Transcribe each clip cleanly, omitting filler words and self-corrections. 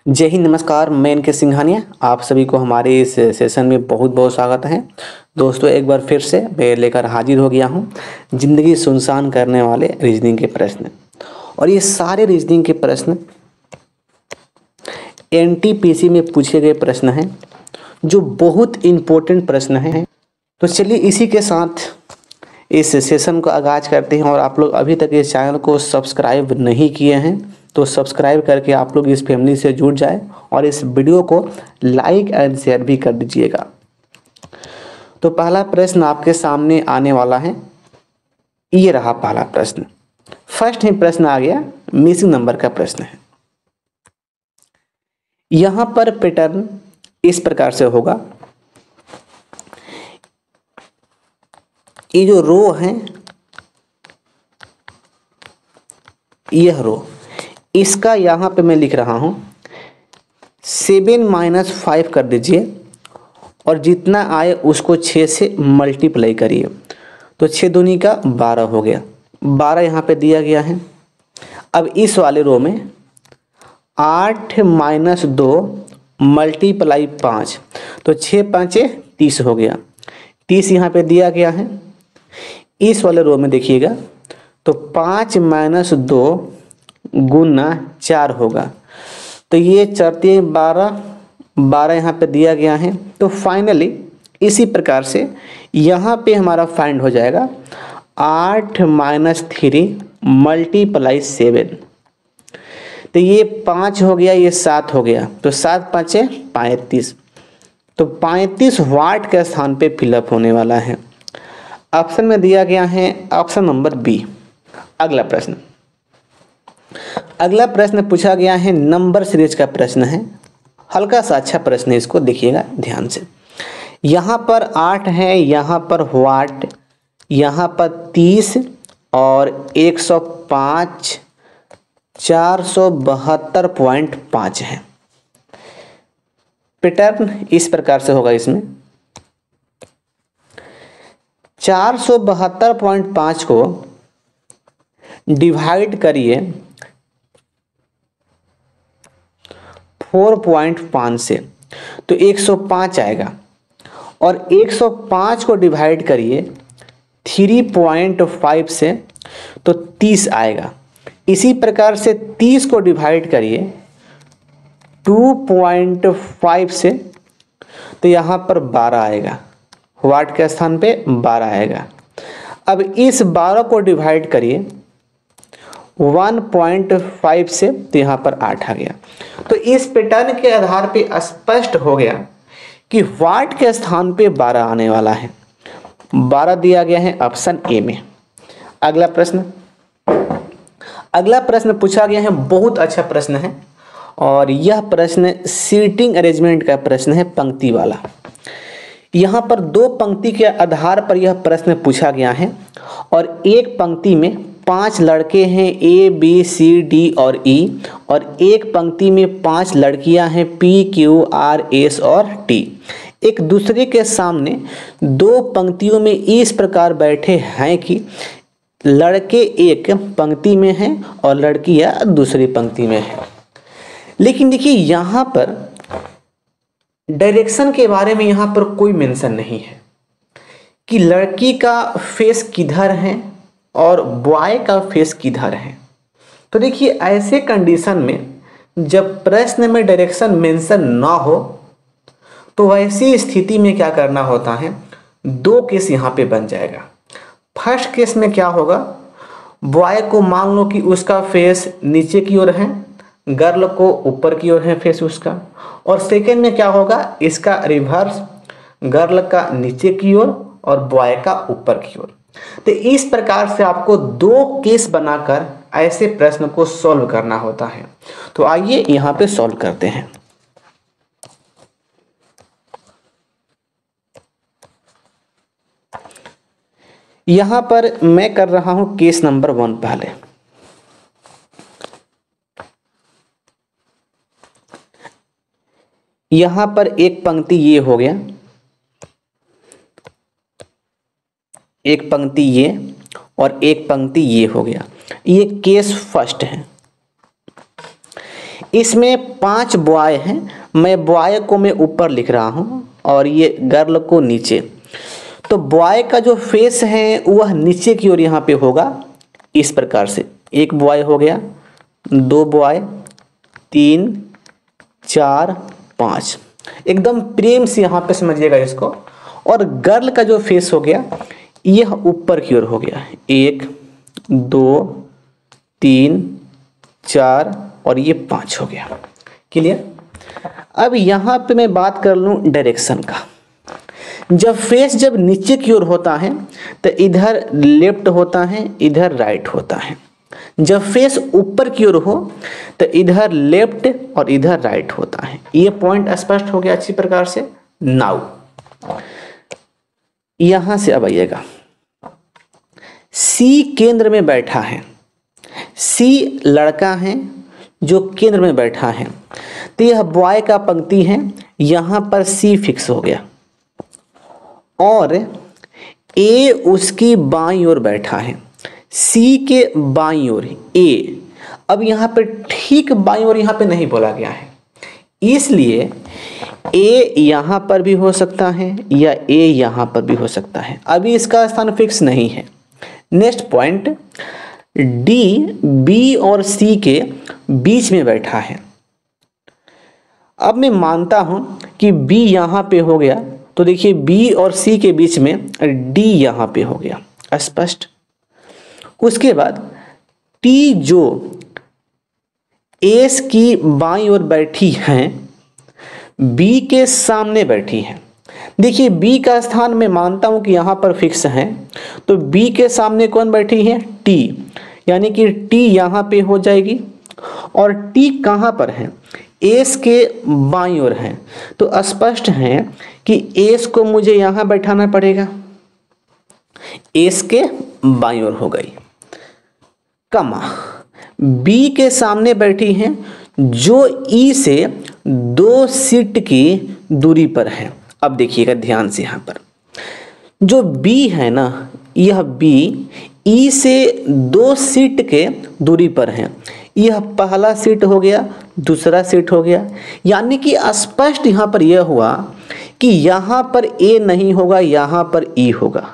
जय हिंद, नमस्कार। मैं इनके सिंघानिया आप सभी को हमारे इस सेशन में बहुत बहुत स्वागत है। दोस्तों, एक बार फिर से मैं लेकर हाजिर हो गया हूँ ज़िंदगी सुनसान करने वाले रीजनिंग के प्रश्न। और ये सारे रीजनिंग के प्रश्न एनटीपीसी में पूछे गए प्रश्न हैं जो बहुत इम्पोर्टेंट प्रश्न हैं। तो चलिए इसी के साथ इस सेशन को आगाज करते हैं। और आप लोग अभी तक इस चैनल को सब्सक्राइब नहीं किए हैं तो सब्सक्राइब करके आप लोग इस फैमिली से जुड़ जाए और इस वीडियो को लाइक एंड शेयर भी कर दीजिएगा। तो पहला प्रश्न आपके सामने आने वाला है। ये रहा पहला प्रश्न। फर्स्ट ही प्रश्न आ गया, मिसिंग नंबर का प्रश्न है। यहां पर पैटर्न इस प्रकार से होगा। ये जो रो है, यह रो, इसका यहां पे मैं लिख रहा हूं 7 - 5 कर दीजिए और जितना आए उसको 6 से मल्टीप्लाई करिए। तो 6 दूनी का 12 हो गया। 12 यहाँ पे दिया गया है। अब इस वाले रो में 8 - 2 × 5, तो 6 × 5 = 30 हो गया। 30 यहाँ पे दिया गया है। इस वाले रो में देखिएगा तो 5 - 2 × 4 होगा। तो ये 4 × 12, 12 यहाँ पे दिया गया है। तो फाइनली इसी प्रकार से यहाँ पे हमारा फाइंड हो जाएगा 8 - 3 × 7। तो ये 5 हो गया, ये 7 हो गया, तो 7 × 5 = 35। तो 35 वाट के स्थान पे फिलअप होने वाला है। ऑप्शन में दिया गया है ऑप्शन नंबर बी। अगला प्रश्न पूछा गया है, नंबर सीरीज का प्रश्न है। हल्का सा अच्छा प्रश्न है, इसको देखिएगा ध्यान से। यहाँ पर 8 है, यहाँ पर वाट, यहाँ पर 30 और 105 472.5 है। पैटर्न इस प्रकार से होगा। इसमें 472.5 को डिवाइड करिए 4.5 से, तो 105 आएगा। और 105 को डिवाइड करिए 3.5 से, तो 30 आएगा। इसी प्रकार से 30 को डिवाइड करिए 2.5 से, तो यहाँ पर 12 आएगा। वाट के स्थान पे 12 आएगा। अब इस 12 को डिवाइड करिए 1.5 से, तो यहाँ पर 8 आ गया। तो इस पैटर्न के आधार पे स्पष्ट हो गया कि वाट के स्थान पे 12 आने वाला है। 12 दिया गया है ऑप्शन ए में। अगला प्रश्न पूछा गया है, बहुत अच्छा प्रश्न है। और यह प्रश्न सीटिंग अरेंजमेंट का प्रश्न है, पंक्ति वाला। यहाँ पर 2 पंक्ति के आधार पर यह प्रश्न पूछा गया है। और एक पंक्ति में 5 लड़के हैं, ए बी सी डी और ई, और एक पंक्ति में 5 लड़कियां हैं, पी क्यू आर एस और टी। एक दूसरे के सामने 2 पंक्तियों में इस प्रकार बैठे हैं कि लड़के एक पंक्ति में हैं और लड़कियां दूसरी पंक्ति में हैं। लेकिन देखिए यहाँ पर डायरेक्शन के बारे में यहाँ पर कोई मेंशन नहीं है कि लड़की का फेस किधर है और बॉय का फेस किधर है। तो देखिए ऐसे कंडीशन में जब प्रश्न में डायरेक्शन मेंशन ना हो तो वैसी स्थिति में क्या करना होता है, 2 केस यहाँ पे बन जाएगा। फर्स्ट केस में क्या होगा, बॉय को मान लो कि उसका फेस नीचे की ओर है, गर्ल को ऊपर की ओर है फेस उसका। और सेकेंड में क्या होगा, इसका रिवर्स, गर्ल का नीचे की ओर और बॉय का ऊपर की ओर। तो इस प्रकार से आपको 2 केस बनाकर ऐसे प्रश्न को सॉल्व करना होता है। तो आइए यहाँ पे सॉल्व करते हैं। यहाँ पर मैं कर रहा हूं केस नंबर 1 पहले। यहाँ पर एक पंक्ति ये हो गया, एक पंक्ति ये और एक पंक्ति ये हो गया। ये केस फर्स्ट है। इसमें 5 बॉय हैं, मैं बॉय को मैं ऊपर लिख रहा हूँ और ये गर्ल को नीचे। तो बॉय का जो फेस है वह नीचे की ओर यहाँ पे होगा इस प्रकार से। एक बॉय हो गया, 2 बॉय, 3, 4, 5, एकदम प्रेम से यहाँ पे समझिएगा इसको। और गर्ल का जो फेस हो गया यह ऊपर की ओर हो गया, 1, 2, 3, 4 और ये 5 हो गया। क्लियर। अब यहाँ पे मैं बात कर लूँ डायरेक्शन का। जब फेस जब नीचे की ओर होता है तो इधर लेफ्ट होता है, इधर राइट होता है। जब फेस ऊपर की ओर हो तो इधर लेफ्ट और इधर राइट होता है। ये पॉइंट स्पष्ट हो गया अच्छी प्रकार से। नाउ यहां से अब आइएगा, सी केंद्र में बैठा है, सी लड़का है जो केंद्र में बैठा है। तो यह बॉय का पंक्ति है, यहां पर सी फिक्स हो गया और ए उसकी बाईं ओर बैठा है, सी के बाईं ओर ए। अब यहाँ पे ठीक बाईं ओर यहाँ पे नहीं बोला गया है, इसलिए ए यहाँ पर भी हो सकता है या ए यहाँ पर भी हो सकता है। अभी इसका स्थान फिक्स नहीं है। नेक्स्ट पॉइंट, डी बी और सी के बीच में बैठा है। अब मैं मानता हूं कि बी यहाँ पे हो गया, तो देखिए बी और सी के बीच में डी यहाँ पे हो गया, स्पष्ट। उसके बाद टी जो एस की बाईं ओर बैठी हैं, बी के सामने बैठी हैं। देखिए बी का स्थान मैं मानता हूं कि यहाँ पर फिक्स है, तो बी के सामने कौन बैठी है, टी, यानी कि टी यहाँ पे हो जाएगी। और टी कहाँ पर है, एस के बाईं ओर है, तो स्पष्ट है कि एस को मुझे यहाँ बैठाना पड़ेगा, एस के बाईं ओर हो गई। कमा बी के सामने बैठी हैं जो ई से 2 सीट की दूरी पर है। अब देखिएगा ध्यान से, यहाँ पर जो बी है ना, यह बी ई से 2 सीट के दूरी पर है। यह पहला सीट हो गया, दूसरा सीट हो गया, यानी कि स्पष्ट यहाँ पर यह हुआ कि यहाँ पर ए नहीं होगा, यहाँ पर ई होगा।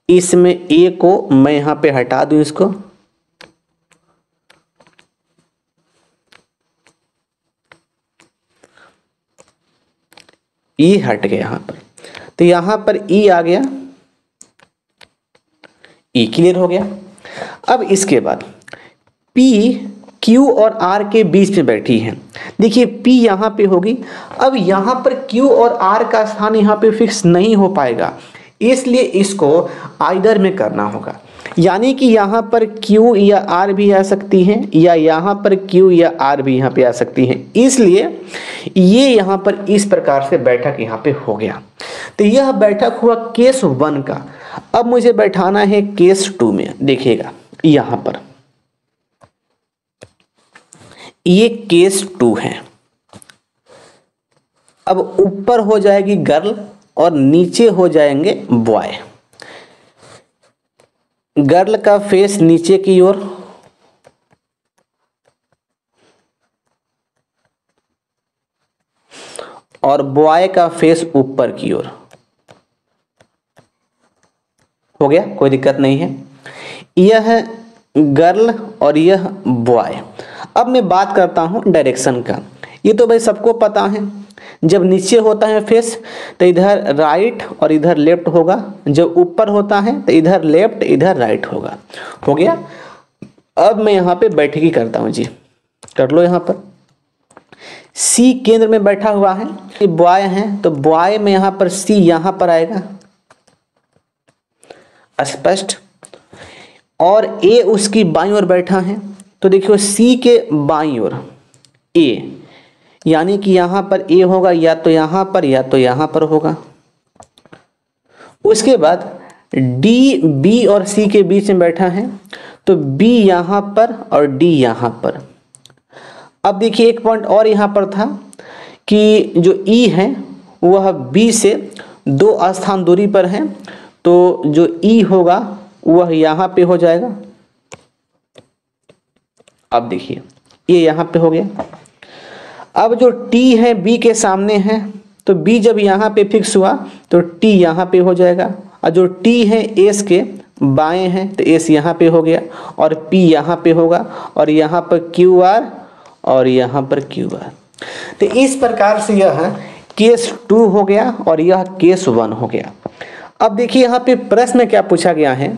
इसमें ए को मैं यहाँ पे हटा दूं, इसको ई हट गया यहाँ पर, तो यहाँ पर ई आ गया, ई क्लियर हो गया। अब इसके बाद पी क्यू और आर के बीच में बैठी है। देखिए पी यहाँ पे होगी। अब यहाँ पर क्यू और आर का स्थान यहाँ पे फिक्स नहीं हो पाएगा, इसलिए इसको आइदर में करना होगा, यानी कि यहाँ पर क्यू या आर भी आ सकती हैं या यहाँ पर क्यू या आर भी यहाँ पे आ सकती हैं। इसलिए ये यहाँ पर इस प्रकार से बैठक यहाँ पे हो गया। तो यह बैठक हुआ केस 1 का। अब मुझे बैठाना है केस 2 में। देखिएगा यहाँ पर ये केस 2 है। अब ऊपर हो जाएगी गर्ल और नीचे हो जाएंगे बॉय। गर्ल का फेस नीचे की ओर और बॉय का फेस ऊपर की ओर हो गया, कोई दिक्कत नहीं है। यह गर्ल और यह बॉय। अब मैं बात करता हूं डायरेक्शन का। ये तो भाई सबको पता है, जब नीचे होता है फेस तो इधर राइट और इधर लेफ्ट होगा, जब ऊपर होता है तो इधर लेफ्ट इधर राइट होगा। हो गया। अब मैं यहाँ पे बैठकी करता हूँ जी, कर लो। यहाँ पर सी केंद्र में बैठा हुआ है, ये बॉय है, तो बॉय में यहाँ पर सी यहाँ पर आएगा, स्पष्ट। और ए उसकी बाईं ओर बैठा है, तो देखियो सी के बाईं ओर ए, यानी कि यहाँ पर ए होगा, या तो यहाँ पर या तो यहाँ पर होगा। उसके बाद डी बी और सी के बीच में बैठा है, तो बी यहाँ पर और डी यहाँ पर। अब देखिए एक पॉइंट और यहाँ पर था कि जो ई है वह बी से 2 स्थान दूरी पर है, तो जो ई होगा वह यहाँ पे हो जाएगा। अब देखिए ये यहाँ पे हो गया। अब जो t है b के सामने है, तो b जब यहाँ पे फिक्स हुआ तो t यहाँ पे हो जाएगा, और जो t है s के बाएं है तो s यहाँ पे हो गया, और p यहाँ पे होगा, और यहाँ पर qr और यहाँ पर qr। तो इस प्रकार से यह केस 2 हो गया और यह केस 1 हो गया। अब देखिए यहाँ पे प्रश्न में क्या पूछा गया है,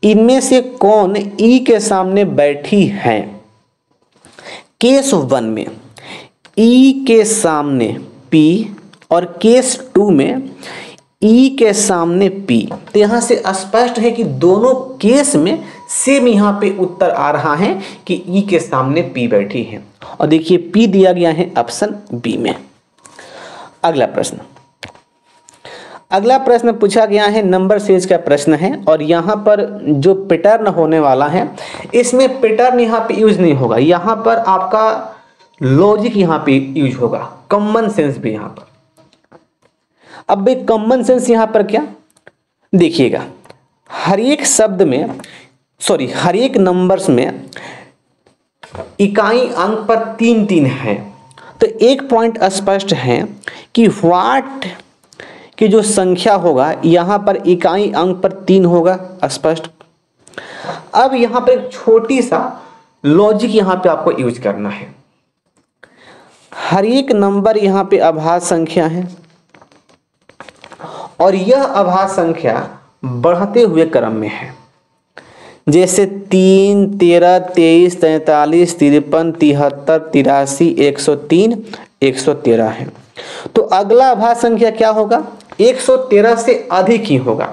इनमें से कौन ई के सामने बैठी है। केस 1 में ई के सामने P और केस 2 में ई के सामने P। तो यहाँ से स्पष्ट है कि दोनों केस में सेम यहाँ पे उत्तर आ रहा है कि ई के सामने P बैठी है। और देखिए P दिया गया है ऑप्शन बी में। अगला प्रश्न, अगला प्रश्न पूछा गया है नंबर सीरीज का प्रश्न है, और यहाँ पर जो पैटर्न होने वाला है इसमें पैटर्न यहाँ पे यूज नहीं होगा, यहाँ पर आपका लॉजिक यहाँ पे यूज होगा, कॉमन सेंस भी यहाँ पर। अब भाई कॉमन सेंस यहाँ पर क्या, देखिएगा हर एक शब्द में हर एक नंबर्स में इकाई अंक पर 3-3 है। तो एक पॉइंट स्पष्ट है कि व्हाट की जो संख्या होगा यहाँ पर इकाई अंक पर 3 होगा, स्पष्ट। अब यहाँ पर एक छोटी सा लॉजिक यहाँ पे आपको यूज करना है। हर एक नंबर यहाँ पे अभाज्य संख्या है, और यह अभाज्य संख्या बढ़ते हुए क्रम में है, जैसे 3, 13, 23, 43, 53, 73, 83, 103, 113 है। तो अगला अभाज्य संख्या क्या होगा, 113 से अधिक ही होगा।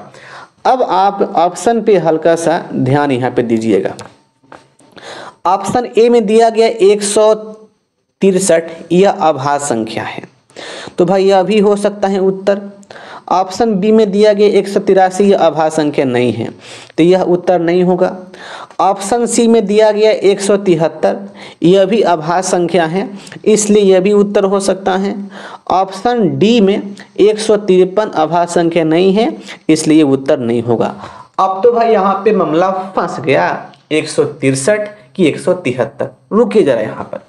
अब आप ऑप्शन पे हल्का सा ध्यान यहाँ पे दीजिएगा। ऑप्शन ए में दिया गया 163, यह अभाज्य संख्या है, तो भाई यह भी हो सकता है उत्तर। ऑप्शन बी में दिया गया 183, यह अभाज्य संख्या नहीं है, तो यह उत्तर नहीं होगा। ऑप्शन सी में दिया गया 173, यह भी अभाज्य संख्या है, इसलिए यह भी उत्तर हो सकता है। ऑप्शन डी में 153 अभाज्य संख्या नहीं है, इसलिए उत्तर नहीं होगा। अब तो भाई यहाँ पे मामला फंस गया, 163 कि 173। रुकिए जरा, यहाँ पर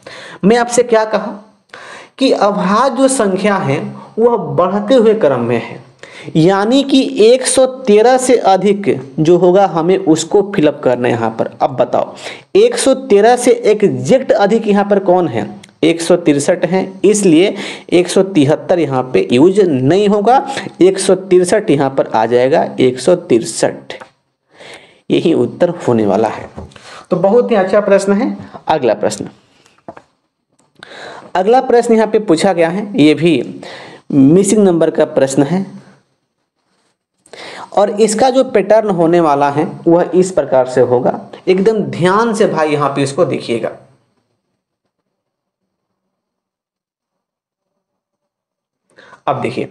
मैं आपसे क्या कहा कि अभाज्य जो संख्या है वह बढ़ते हुए क्रम में है, यानी कि 113 से अधिक जो होगा हमें उसको फिलअप करना है यहाँ पर। अब बताओ 113 से एग्जैक्ट अधिक यहाँ पर कौन है, 163 है, इसलिए 173 यहाँ पे यूज नहीं होगा, 163 यहाँ पर आ जाएगा 163, यही उत्तर होने वाला है। तो बहुत ही अच्छा प्रश्न है। अगला प्रश्न, अगला प्रश्न यहाँ पे पूछा गया है, ये भी मिसिंग नंबर का प्रश्न है, और इसका जो पैटर्न होने वाला है वह इस प्रकार से होगा। एकदम ध्यान से भाई यहाँ पे इसको देखिएगा। अब देखिए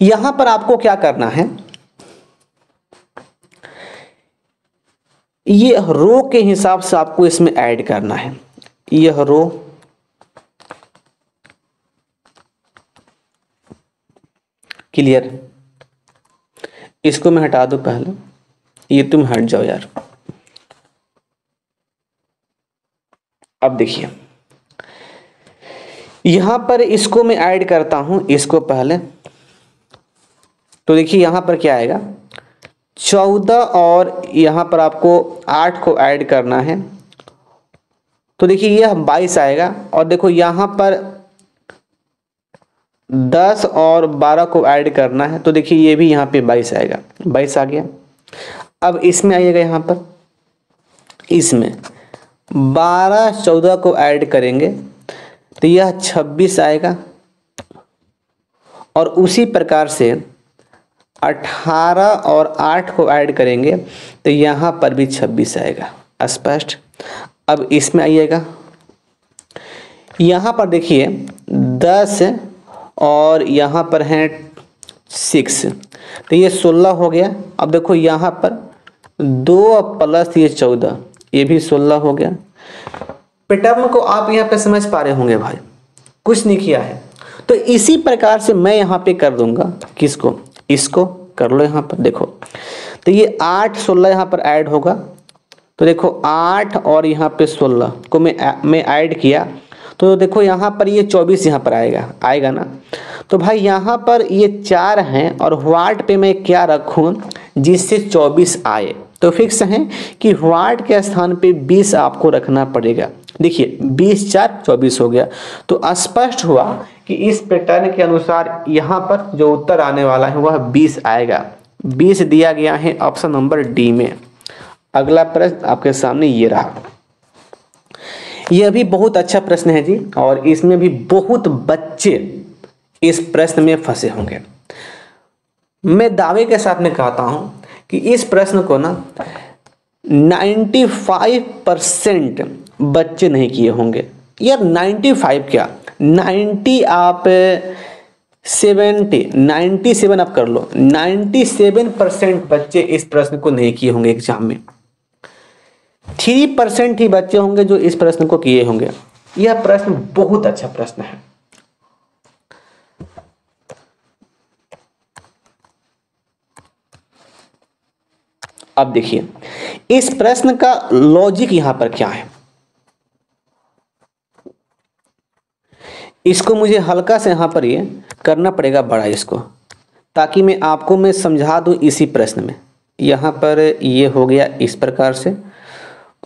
यहां पर आपको क्या करना है, ये रो के हिसाब से आपको इसमें ऐड करना है। यह रो क्लियर, इसको मैं हटा दूं पहले, ये तुम हट जाओ यार। अब देखिए यहां पर इसको मैं ऐड करता हूं, इसको पहले, तो देखिए यहां पर क्या आएगा 14, और यहां पर आपको 8 को ऐड करना है, तो देखिए यह 22 आएगा। और देखो यहां पर 10 और 12 को ऐड करना है, तो देखिए ये भी यहाँ पे 22 आएगा, 22 आ गया। अब इसमें आइएगा, यहाँ पर इसमें 12, 14 को ऐड करेंगे तो यह 26 आएगा, और उसी प्रकार से 18 और 8 को ऐड करेंगे तो यहाँ पर भी 26 आएगा, स्पष्ट। अब इसमें आइएगा, यहाँ पर देखिए 10 और यहाँ पर है 6, तो ये 16 हो गया। अब देखो यहाँ पर 2 प्लस ये 14, ये भी 16 हो गया। पैटर्न को आप यहाँ पे समझ पा रहे होंगे भाई, कुछ नहीं किया है। तो इसी प्रकार से मैं यहाँ पे कर दूंगा, किसको, इसको कर लो यहाँ पर। देखो तो ये 8, 16 यहाँ पर ऐड होगा, तो देखो 8 और यहाँ पे 16 को मैं ऐड किया तो देखो यहाँ पर ये 24 यहाँ पर आएगा ना। तो भाई यहाँ पर ये 4 हैं और व्हाट पे मैं क्या रखूँ जिससे 24 आए। तो फिक्स है कि व्हाट के स्थान पे 20 आपको रखना पड़ेगा। देखिए 20 4 24 हो गया। तो स्पष्ट हुआ कि इस पैटर्न के अनुसार यहाँ पर जो उत्तर आने वाला है वह 20 आएगा। 20 दिया गया है ऑप्शन नंबर डी में। अगला प्रश्न आपके सामने ये रहा। यह भी बहुत अच्छा प्रश्न है जी, और इसमें भी बहुत बच्चे इस प्रश्न में फंसे होंगे। मैं दावे के साथ में कहता हूं कि इस प्रश्न को ना 95% बच्चे नहीं किए होंगे। यार 95 क्या, 90 आप 97 आप कर लो, 97% बच्चे इस प्रश्न को नहीं किए होंगे एग्जाम में। 3% ही बच्चे होंगे जो इस प्रश्न को किए होंगे। यह प्रश्न बहुत अच्छा प्रश्न है। अब देखिए इस प्रश्न का लॉजिक यहां पर क्या है। इसको मुझे हल्का से यहां पर ये करना पड़ेगा बड़ा इसको, ताकि मैं समझा दूं इसी प्रश्न में। यहां पर ये हो गया इस प्रकार से,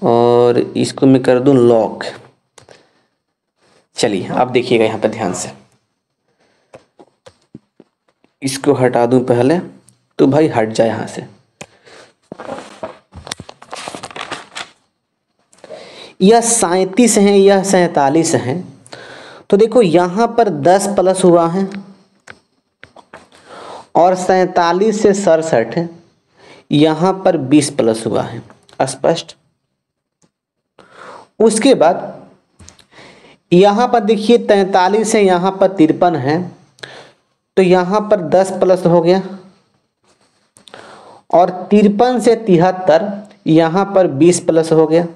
और इसको मैं कर दूं लॉक। चलिए अब देखिएगा यहां पर ध्यान से, इसको हटा दूं पहले तो भाई हट जाए यहां से। यह 37 है, यह 47 है। तो देखो यहां पर 10 प्लस हुआ है और 47 से 67 है, यहां पर 20 प्लस हुआ है। स्पष्ट। उसके बाद यहां पर देखिए 43 है, यहां पर 53 है, तो यहां पर 10 प्लस हो गया, और 53 से 73 यहां पर 20 प्लस हो गया।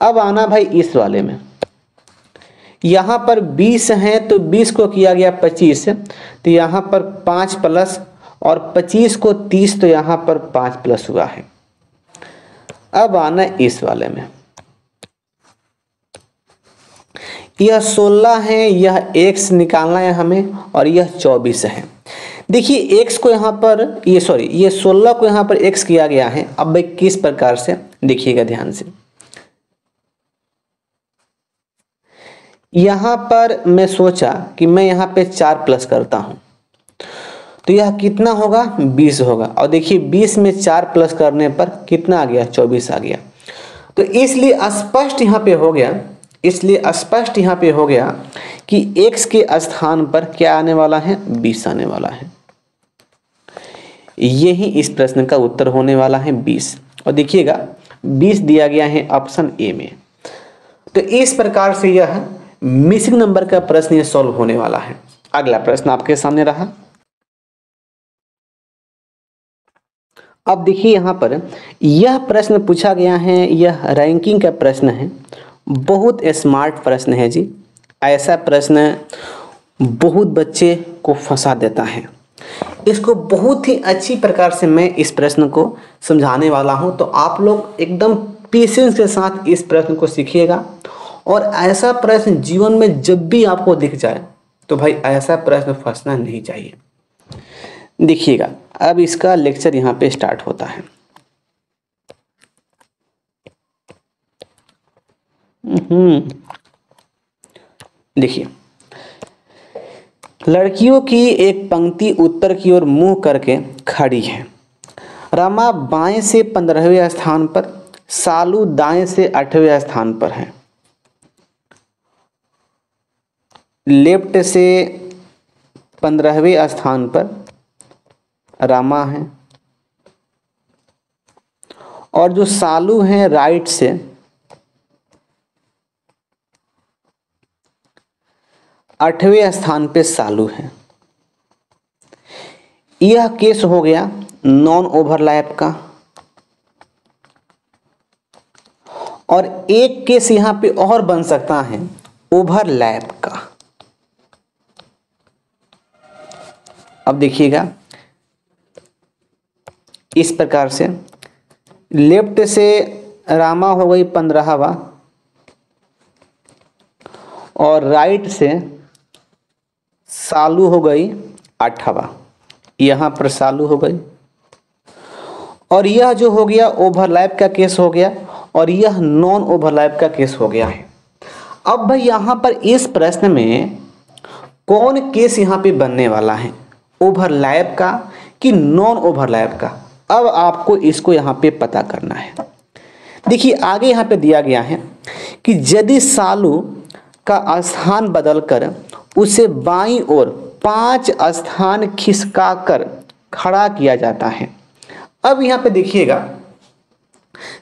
अब आना भाई इस वाले में, यहां पर 20 है तो 20 को किया गया 25, तो यहां पर 5 प्लस, और 25 को 30, तो यहां पर 5 प्लस हुआ है। अब आना इस वाले में, यह 16 है, यह x निकालना है हमें, और यह 24 है। देखिए x को यहाँ पर ये 16 को यहाँ पर x किया गया है। अब भाई किस प्रकार से देखिएगा ध्यान से, यहाँ पर मैं सोचा कि मैं यहाँ पे 4 प्लस करता हूँ, तो यह कितना होगा 20 होगा, और देखिए 20 में 4 प्लस करने पर कितना आ गया 24 आ गया। तो इसलिए स्पष्ट यहाँ पे हो गया, कि x के स्थान पर क्या आने वाला है 20 आने वाला है। यही इस प्रश्न का उत्तर होने वाला है 20, और देखिएगा 20 दिया गया है ऑप्शन ए में। तो इस प्रकार से यह मिसिंग नंबर का प्रश्न ये सॉल्व होने वाला है। अगला प्रश्न आपके सामने रहा। अब देखिए यहाँ पर यह प्रश्न पूछा गया है, यह रैंकिंग का प्रश्न है। बहुत स्मार्ट प्रश्न है जी। ऐसा प्रश्न बहुत बच्चे को फंसा देता है। इसको बहुत ही अच्छी प्रकार से मैं इस प्रश्न को समझाने वाला हूं, तो आप लोग एकदम पेशेंस के साथ इस प्रश्न को सीखिएगा। और ऐसा प्रश्न जीवन में जब भी आपको दिख जाए तो भाई ऐसा प्रश्न फंसना नहीं चाहिए। देखिएगा अब इसका लेक्चर यहाँ पे स्टार्ट होता है। देखिए, लड़कियों की एक पंक्ति उत्तर की ओर मुंह करके खड़ी है। रमा बाएं से 15वें स्थान पर, सालू दाएं से 8वें स्थान पर है। लेफ्ट से 15वें स्थान पर रमा है, और जो सालू हैं राइट से 8वें स्थान पे सालू है। यह केस हो गया नॉन ओवरलैप का, और एक केस यहां पे और बन सकता है ओवरलैप का। अब देखिएगा इस प्रकार से लेफ्ट से रामा हो गई 15वां और राइट से सालू हो गई 8वां। यहाँ पर सालू हो गई और यह जो हो गया ओवरलैप का केस हो गया और यह नॉन ओवरलैप का केस हो गया है। अब भाई यहाँ पर इस प्रश्न में कौन केस यहाँ पे बनने वाला है, ओवरलैप का कि नॉन ओवरलैप का। अब आपको इसको यहाँ पे पता करना है। देखिए आगे यहाँ पे दिया गया है कि यदि सालू का स्थान बदलकर उसे बाईं ओर 5 स्थान खिसकाकर खड़ा किया जाता है। अब यहाँ पे देखिएगा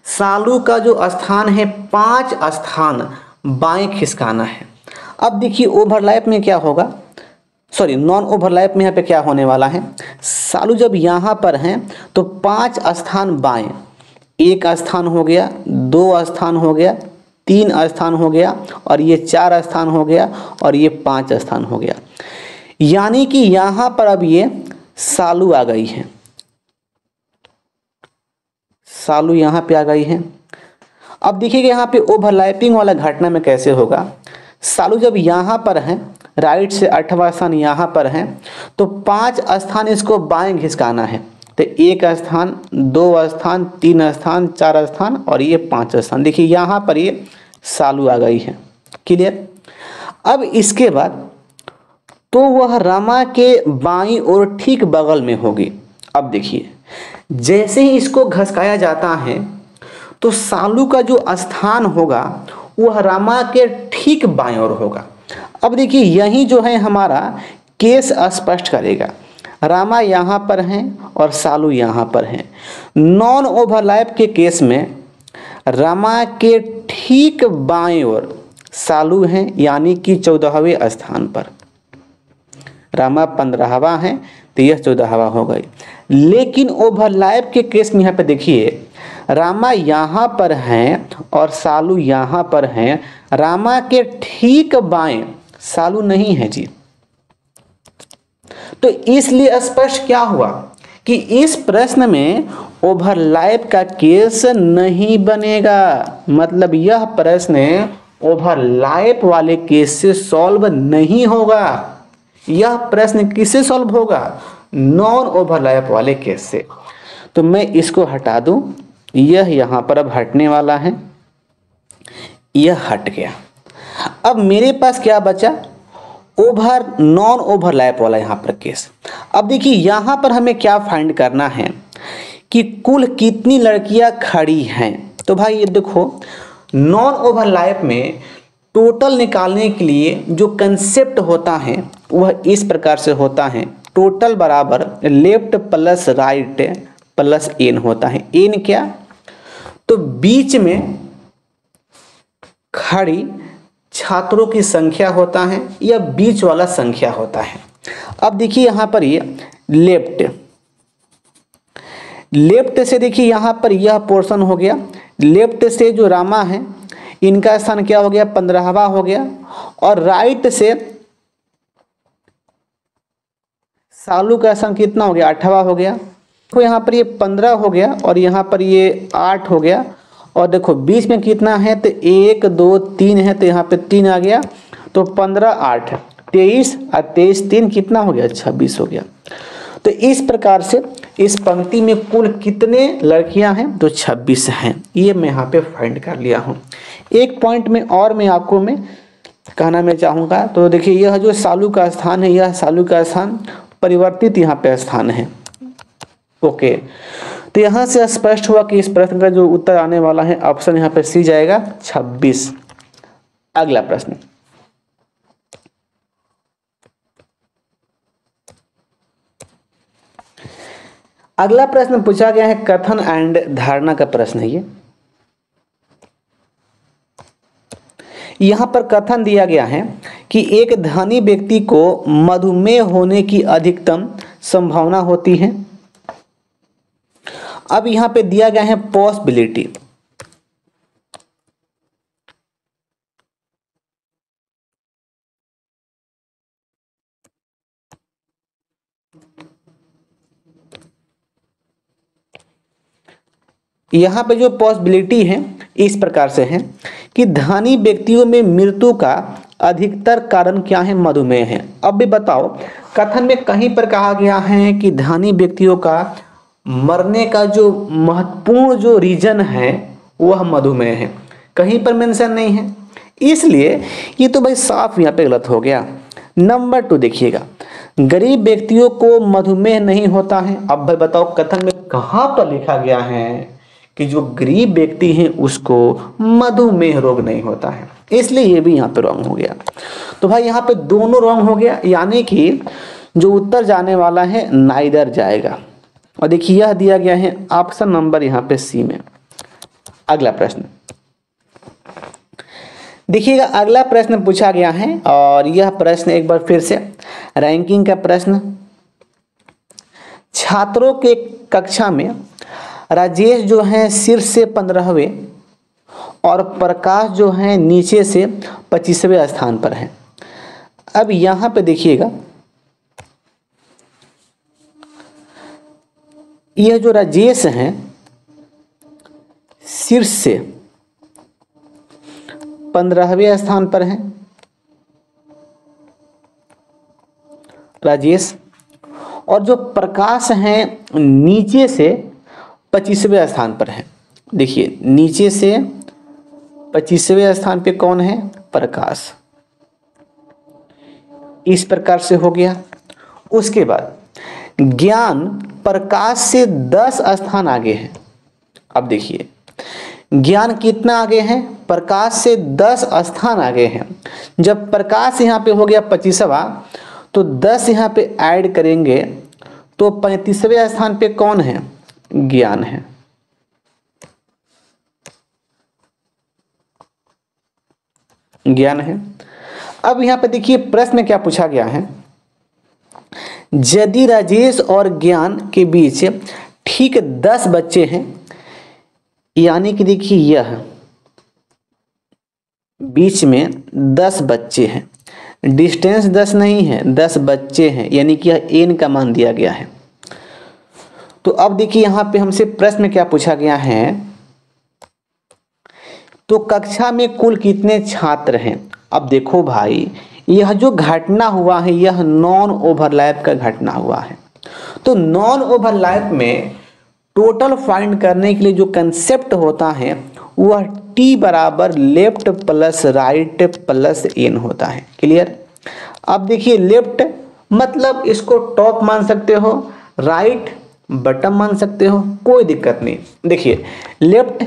सालू का जो स्थान है 5 स्थान बाएं खिसकाना है। अब देखिए ओवरलैप में क्या होगा, सॉरी नॉन ओवरलैप में यहाँ पे क्या होने वाला है, सालू जब यहाँ पर हैं तो 5 स्थान बाएं, 1 स्थान हो गया, 2 स्थान हो गया, 3 स्थान हो गया और ये 4 स्थान हो गया और ये 5 स्थान हो गया। यानी कि यहाँ पर अब ये सालू आ गई है, सालू यहाँ पे आ गई है। अब देखिएगा यहाँ पे ओवरलैपिंग वाला घटना में कैसे होगा, सालू जब यहाँ पर है राइट से 8वां स्थान यहाँ पर है तो 5 स्थान इसको बाएं घिसकाना है। तो 1 स्थान, 2 स्थान, 3 स्थान, 4 स्थान और ये 5 स्थान। देखिए यहाँ पर ये सालू आ गई है। क्लियर। अब इसके बाद तो वह रमा के बाईं ओर ठीक बगल में होगी। अब देखिए जैसे ही इसको घसकाया जाता है तो सालू का जो स्थान होगा वह रमा के ठीक बाईं ओर होगा। अब देखिए यही जो है हमारा केस स्पष्ट करेगा, रामा यहाँ पर हैं और सालू यहाँ पर हैं। नॉन ओवरलैप के केस में रामा के ठीक बाएं ओर सालू हैं यानी कि 14वें स्थान पर, रामा 15वां है तो यह 14वां हो गई। लेकिन ओवरलैप के केस में यहाँ पे देखिए रामा यहाँ पर हैं और सालू यहाँ पर हैं, रामा के ठीक बाएं सालू नहीं है जी। तो इसलिए स्पष्ट क्या हुआ कि इस प्रश्न में ओवरलैप का केस नहीं बनेगा। मतलब यह प्रश्न ओवरलैप वाले केस से सॉल्व नहीं होगा। यह प्रश्न किससे सॉल्व होगा, नॉन ओवरलैप वाले केस से। तो मैं इसको हटा दूं, यह यहां पर अब हटने वाला है, यह हट गया। अब मेरे पास क्या बचा, नॉन ओवरलैप वाला यहाँ पर केस। अब देखिए यहाँ पर हमें क्या फाइंड करना है कि कुल कितनी लड़कियां खड़ी हैं। तो भाई ये देखो नॉन ओवरलैप में टोटल निकालने के लिए जो कंसेप्ट होता है वह इस प्रकार से होता है, टोटल बराबर left plus right plus N होता है। एन क्या, तो बीच में खड़ी छात्रों की संख्या होता है या बीच वाला संख्या होता है। अब देखिए यहाँ पर ये लेफ्ट से देखिए यहाँ पर यह पोर्शन हो गया, लेफ्ट से जो रामा है इनका स्थान क्या हो गया, 15वां हो गया और राइट से सालू का स्थान कितना हो गया, 8वां हो गया। तो यहाँ पर ये 15 हो गया और यहाँ पर ये 8 हो गया और देखो बीच में कितना है तो 1 2 3 है तो यहाँ पे 3 आ गया, तो 15 8 23 और 23 3 कितना हो गया, 26 हो गया। तो इस प्रकार से इस पंक्ति में कुल कितने लड़कियां हैं, तो 26 हैं। ये मैं यहाँ पे फाइंड कर लिया हूँ। एक पॉइंट में और मैं आपको कहना मैं चाहूँगा, तो देखिए यह जो सालू का स्थान है, यह सालू का स्थान परिवर्तित यहाँ पे स्थान है। ओके, तो यहाँ से स्पष्ट हुआ कि इस प्रश्न का जो उत्तर आने वाला है ऑप्शन यहाँ पे सी जाएगा 26। अगला प्रश्न, अगला प्रश्न पूछा गया है कथन एंड धारणा का प्रश्न है ये। यहाँ पर कथन दिया गया है कि एक धनी व्यक्ति को मधुमेह होने की अधिकतम संभावना होती है। अब यहाँ पे दिया गया है पॉसिबिलिटी। यहाँ पे जो पॉसिबिलिटी है इस प्रकार से है कि धनी व्यक्तियों में मृत्यु का अधिकतर कारण क्या है? मधुमेह है। अब भी बताओ, कथन में कहीं पर कहा गया है कि धनी व्यक्तियों का मरने का जो महत्वपूर्ण जो रीजन है वह मधुमेह है, कहीं पर मेंशन नहीं है, इसलिए ये तो भाई साफ यहाँ पे गलत हो गया। नंबर 2 देखिएगा, गरीब व्यक्तियों को मधुमेह नहीं होता है। अब भाई बताओ, कथन में कहाँ पर लिखा गया है कि जो गरीब व्यक्ति हैं उसको मधुमेह रोग नहीं होता है, इसलिए ये भी यहाँ पे रॉन्ग हो गया। तो भाई यहाँ पे दोनों रॉन्ग हो गया, यानी कि जो उत्तर जाने वाला है नाइदर जाएगा। और देखिए यह दिया गया है ऑप्शन नंबर यहाँ पे सी में। अगला प्रश्न देखिएगा, अगला प्रश्न पूछा गया है और यह प्रश्न एक बार फिर से रैंकिंग का प्रश्न। छात्रों के कक्षा में राजेश जो है शीर्ष से 15वें और प्रकाश जो है नीचे से 25वें स्थान पर है। अब यहाँ पे देखिएगा, यह जो राजेश हैं शीर्ष से 15वें स्थान पर हैं राजेश, और जो प्रकाश हैं नीचे से 25वें स्थान पर है। देखिए नीचे से 25वें स्थान पे कौन है? प्रकाश। इस प्रकार से हो गया। उसके बाद ज्ञान प्रकाश से 10 स्थान आगे है। अब देखिए ज्ञान कितना आगे है? प्रकाश से 10 स्थान आगे है। जब प्रकाश यहाँ पे हो गया 25वां, तो 10 यहाँ पे ऐड करेंगे तो 35वें स्थान पे कौन है? ज्ञान है। ज्ञान है। अब यहाँ पे देखिए प्रश्न क्या पूछा गया है, यदि राजेश और ज्ञान के बीच ठीक 10 बच्चे हैं, यानी कि देखिए यह बीच में 10 बच्चे हैं, डिस्टेंस 10 नहीं है, 10 बच्चे हैं, यानी कि यह n का मान दिया गया है। तो अब देखिए यहाँ पे हमसे प्रश्न क्या पूछा गया है, तो कक्षा में कुल कितने छात्र हैं? अब देखो भाई, यह जो घटना हुआ है यह नॉन ओवरलैप का घटना हुआ है। तो नॉन ओवरलैप में टोटल फाइंड करने के लिए जो कंसेप्ट होता है वह टी बराबर left plus right plus N होता है। क्लियर? अब देखिए लेफ्ट मतलब इसको टॉप मान सकते हो, राइट बटम मान सकते हो, कोई दिक्कत नहीं। देखिए लेफ्ट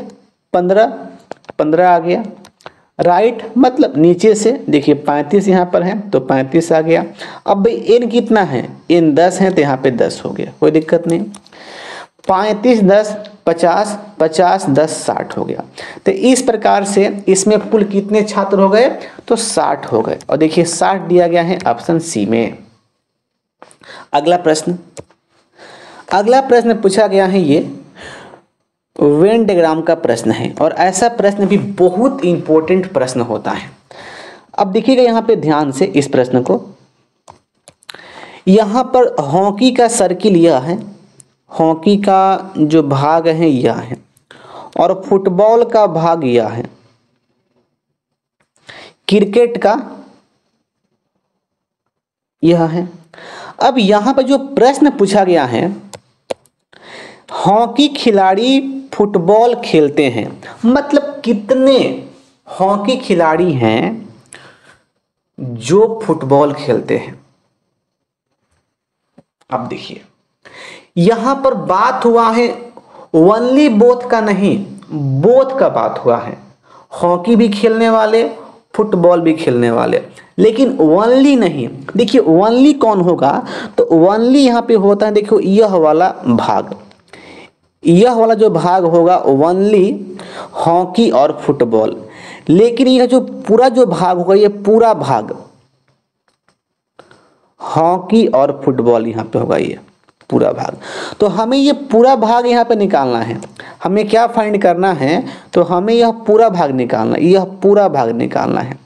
15 आ गया, राइट मतलब नीचे से देखिए 35 यहाँ पर है तो 35 आ गया। अब भाई एन कितना है? एन 10 है तो यहाँ पे 10 हो गया, कोई दिक्कत नहीं। 35 10 50 50 10 60 हो गया। तो इस प्रकार से इसमें कुल कितने छात्र हो गए? तो 60 हो गए। और देखिए 60 दिया गया है ऑप्शन सी में। अगला प्रश्न पूछा गया है, ये वेन डायग्राम का प्रश्न है और ऐसा प्रश्न भी बहुत इंपॉर्टेंट प्रश्न होता है। अब देखिएगा यहाँ पे ध्यान से इस प्रश्न को, यहाँ पर हॉकी का सर्किल यह है, हॉकी का जो भाग है यह है, और फुटबॉल का भाग यह है, क्रिकेट का यह है। अब यहाँ पर जो प्रश्न पूछा गया है, हॉकी खिलाड़ी फुटबॉल खेलते हैं, मतलब कितने हॉकी खिलाड़ी हैं जो फुटबॉल खेलते हैं। अब देखिए यहां पर बात हुआ है ओनली बोथ का नहीं, बोथ का बात हुआ है, हॉकी भी खेलने वाले फुटबॉल भी खेलने वाले, लेकिन ओनली नहीं। देखिए ओनली कौन होगा? तो ओनली यहां पे होता है, देखो यह वाला भाग, यह वाला जो भाग होगा ओनली हॉकी और फुटबॉल, लेकिन यह जो पूरा जो भाग होगा ये पूरा भाग हॉकी और फुटबॉल यहाँ पे होगा, ये पूरा भाग। तो हमें ये पूरा भाग यहाँ पे निकालना है। हमें क्या फाइंड करना है? तो हमें यह पूरा भाग निकालना है, यह पूरा भाग निकालना है।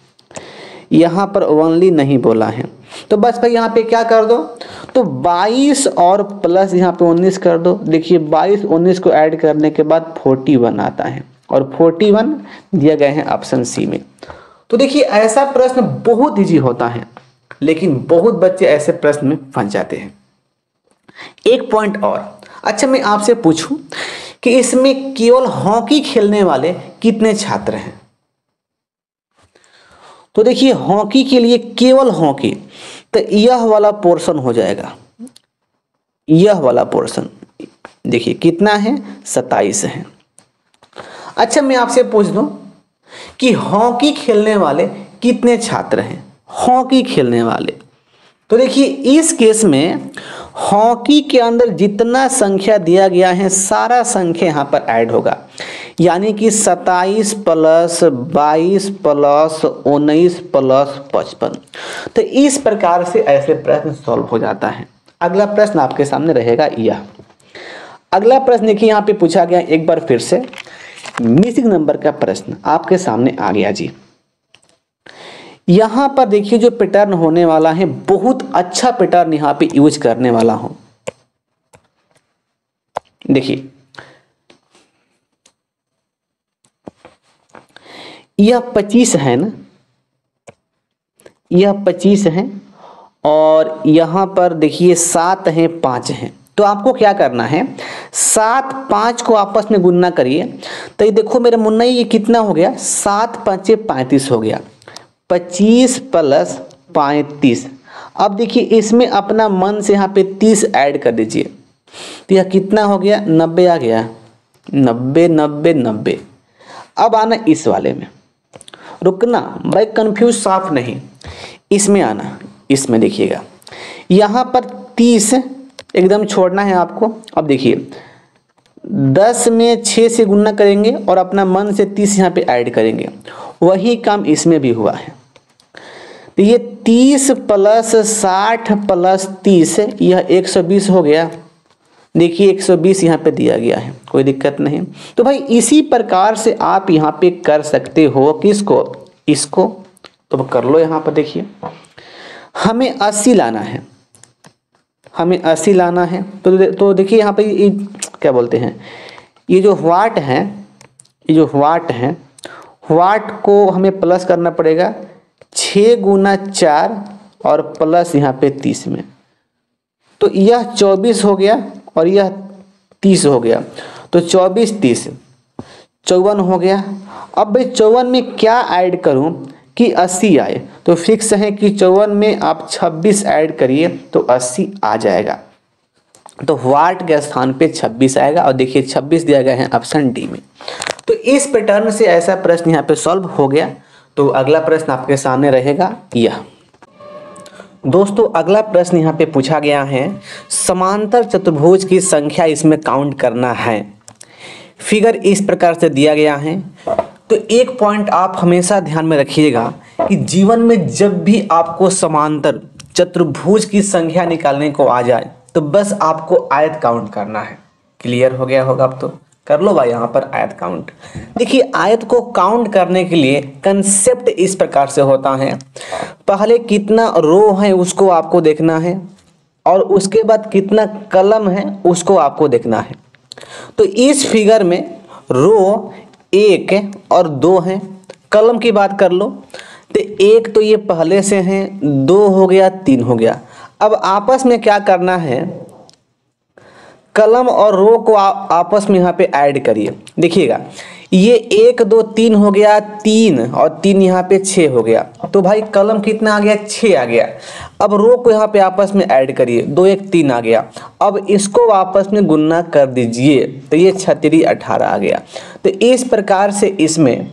यहाँ पर ओनली नहीं बोला है, तो बस भाई यहाँ पे क्या कर दो, तो 22 और प्लस यहाँ पे 19 कर दो। देखिए 22 19 को ऐड करने के बाद 41 आता है। और 41 दिए गए हैं ऑप्शन सी में। तो देखिए ऐसा प्रश्न बहुत इजी होता है, लेकिन बहुत बच्चे ऐसे प्रश्न में फंस जाते हैं। एक पॉइंट और, अच्छा मैं आपसे पूछूं कि इसमें केवल हॉकी खेलने वाले कितने छात्र हैं? तो देखिए हॉकी के लिए केवल हॉकी, तो यह वाला पोर्शन हो जाएगा, यह वाला पोर्शन देखिए कितना है, 27 है। अच्छा मैं आपसे पूछ दूं कि हॉकी खेलने वाले कितने छात्र हैं? हॉकी खेलने वाले, तो देखिए इस केस में हॉकी के अंदर जितना संख्या दिया गया है सारा संख्या यहाँ पर ऐड होगा, यानी कि 27 प्लस 22 प्लस 19 प्लस 55। तो इस प्रकार से ऐसे प्रश्न सॉल्व हो जाता है। अगला प्रश्न आपके सामने रहेगा यह। अगला प्रश्न देखिए यहाँ पे पूछा गया, एक बार फिर से मिसिंग नंबर का प्रश्न आपके सामने आ गया जी। यहां पर देखिए जो पैटर्न होने वाला है, बहुत अच्छा पैटर्न यहां पे यूज करने वाला हूं। देखिए यह 25 है ना, यह 25 है और यहां पर देखिए 7 है 5 है। तो आपको क्या करना है, 7 5 को आपस में गुणना करिए। तो ये देखो मेरे मुन्ना ये कितना हो गया, 7 5 35 हो गया, 25 प्लस 35। अब देखिए इसमें अपना मन से यहाँ पे 30 ऐड कर दीजिए, तो यह कितना हो गया, 90 आ गया, 90 90 90। अब आना इस वाले में, रुकना भाई कंफ्यूज साफ नहीं, इसमें आना, इसमें देखिएगा यहाँ पर 30 एकदम छोड़ना है आपको। अब देखिए 10 में 6 से गुणा करेंगे और अपना मन से 30 यहाँ पे ऐड करेंगे, वही काम इसमें भी हुआ है। तो ये 30 प्लस 60 प्लस 30 यह 120 हो गया। देखिए 120 यहाँ पे दिया गया है, कोई दिक्कत नहीं। तो भाई इसी प्रकार से आप यहाँ पे कर सकते हो, किसको, इसको। तो कर लो यहाँ पर, देखिए हमें 80 लाना है, हमें 80 लाना है। तो देखिए यहाँ पे ये क्या बोलते हैं, ये जो वाट है, ये जो वाट है, वाट को हमें प्लस करना पड़ेगा 6 गुना 4 और प्लस यहाँ पे 30 में। तो यह 24 हो गया और यह 30 हो गया, तो 24 30 54 हो गया। अब भाई 54 में क्या ऐड करूं कि 80 आए, तो फिक्स है कि 54 में आप 26 ऐड करिए तो 80 आ जाएगा। तो वाट के स्थान पे 26 आएगा और देखिए 26 दिया गया है ऑप्शन डी में। तो इस पैटर्न से ऐसा प्रश्न यहाँ पे सॉल्व हो गया। तो अगला प्रश्न आपके सामने रहेगा यह। दोस्तों अगला प्रश्न यहाँ पे पूछा गया है, समांतर चतुर्भुज की संख्या इसमें काउंट करना है। फिगर इस प्रकार से दिया गया है। तो एक पॉइंट आप हमेशा ध्यान में रखिएगा कि जीवन में जब भी आपको समांतर चतुर्भुज की संख्या निकालने को आ जाए तो बस आपको आयत काउंट करना है। क्लियर हो गया होगा? अब तो कर लो भाई यहाँ पर आयत काउंट। देखिए आयत को काउंट करने के लिए कंसेप्ट इस प्रकार से होता है, पहले कितना रो है उसको आपको देखना है और उसके बाद कितना कलम है उसको आपको देखना है। तो इस फिगर में रो 1 और 2 हैं। कलम की बात कर लो तो 1 तो ये पहले से हैं, 2 हो गया, 3 हो गया। अब आपस में क्या करना है, कलम और रो को आपस में यहाँ पे ऐड करिए। देखिएगा ये 1 2 3 हो गया, 3 और 3 यहाँ पे 6 हो गया। तो भाई कलम कितना आ गया, 6 आ गया। अब रो को यहाँ पे आपस में ऐड करिए, 2 1 3 आ गया। अब इसको आपस में गुणा कर दीजिए तो ये 36 18 आ गया। तो इस प्रकार से इसमें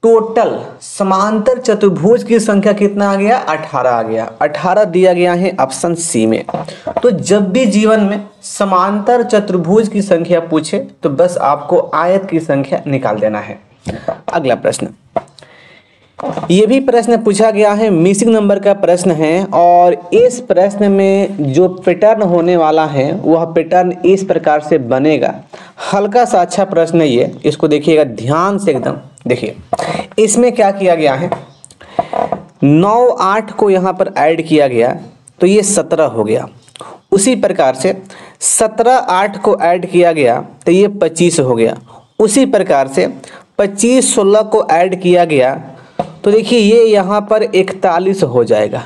टोटल समांतर चतुर्भुज की संख्या कितना आ गया, 18 आ गया। 18 दिया गया है ऑप्शन सी में। तो जब भी जीवन में समांतर चतुर्भुज की संख्या पूछे तो बस आपको आयत की संख्या निकाल देना है। अगला प्रश्न, ये भी प्रश्न पूछा गया है, मिसिंग नंबर का प्रश्न है और इस प्रश्न में जो पैटर्न होने वाला है वह पैटर्न इस प्रकार से बनेगा। हल्का सा अच्छा प्रश्न है ये, इसको देखिएगा ध्यान से एकदम। देखिए इसमें क्या किया गया है, 9 8 को यहाँ पर ऐड किया गया तो ये 17 हो गया। उसी प्रकार से 17 8 को ऐड किया गया तो ये 25 हो गया। उसी प्रकार से 25 16 को ऐड किया गया तो देखिए ये यहाँ पर 41 हो जाएगा।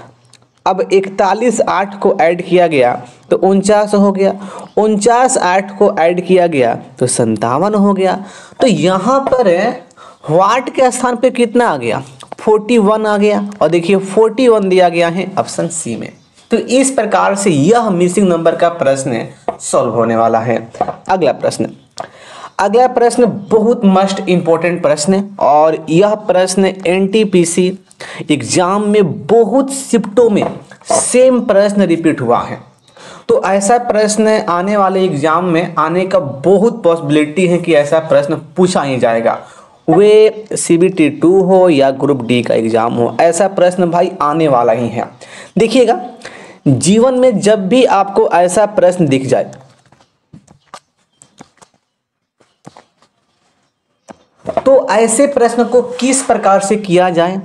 अब 41 8 को ऐड किया गया तो 49 हो गया, 49 8 को ऐड किया गया तो 57 हो गया। तो यहाँ पर वाट के स्थान पे कितना आ गया, 41 आ गया। और देखिए 41 दिया गया है ऑप्शन सी में। तो इस प्रकार से यह मिसिंग नंबर का प्रश्न सॉल्व होने वाला है। अगला प्रश्न बहुत मस्ट इंपॉर्टेंट प्रश्न है और यह प्रश्न एनटीपीसी एग्जाम में बहुत शिफ्टों में सेम प्रश्न रिपीट हुआ है। तो ऐसा प्रश्न आने वाले एग्जाम में आने का बहुत पॉसिबिलिटी है कि ऐसा प्रश्न पूछा ही जाएगा, वे CBT 2 हो या ग्रुप डी का एग्जाम हो, ऐसा प्रश्न भाई आने वाला ही है। देखिएगा जीवन में जब भी आपको ऐसा प्रश्न दिख जाए तो ऐसे प्रश्न को किस प्रकार से किया जाए,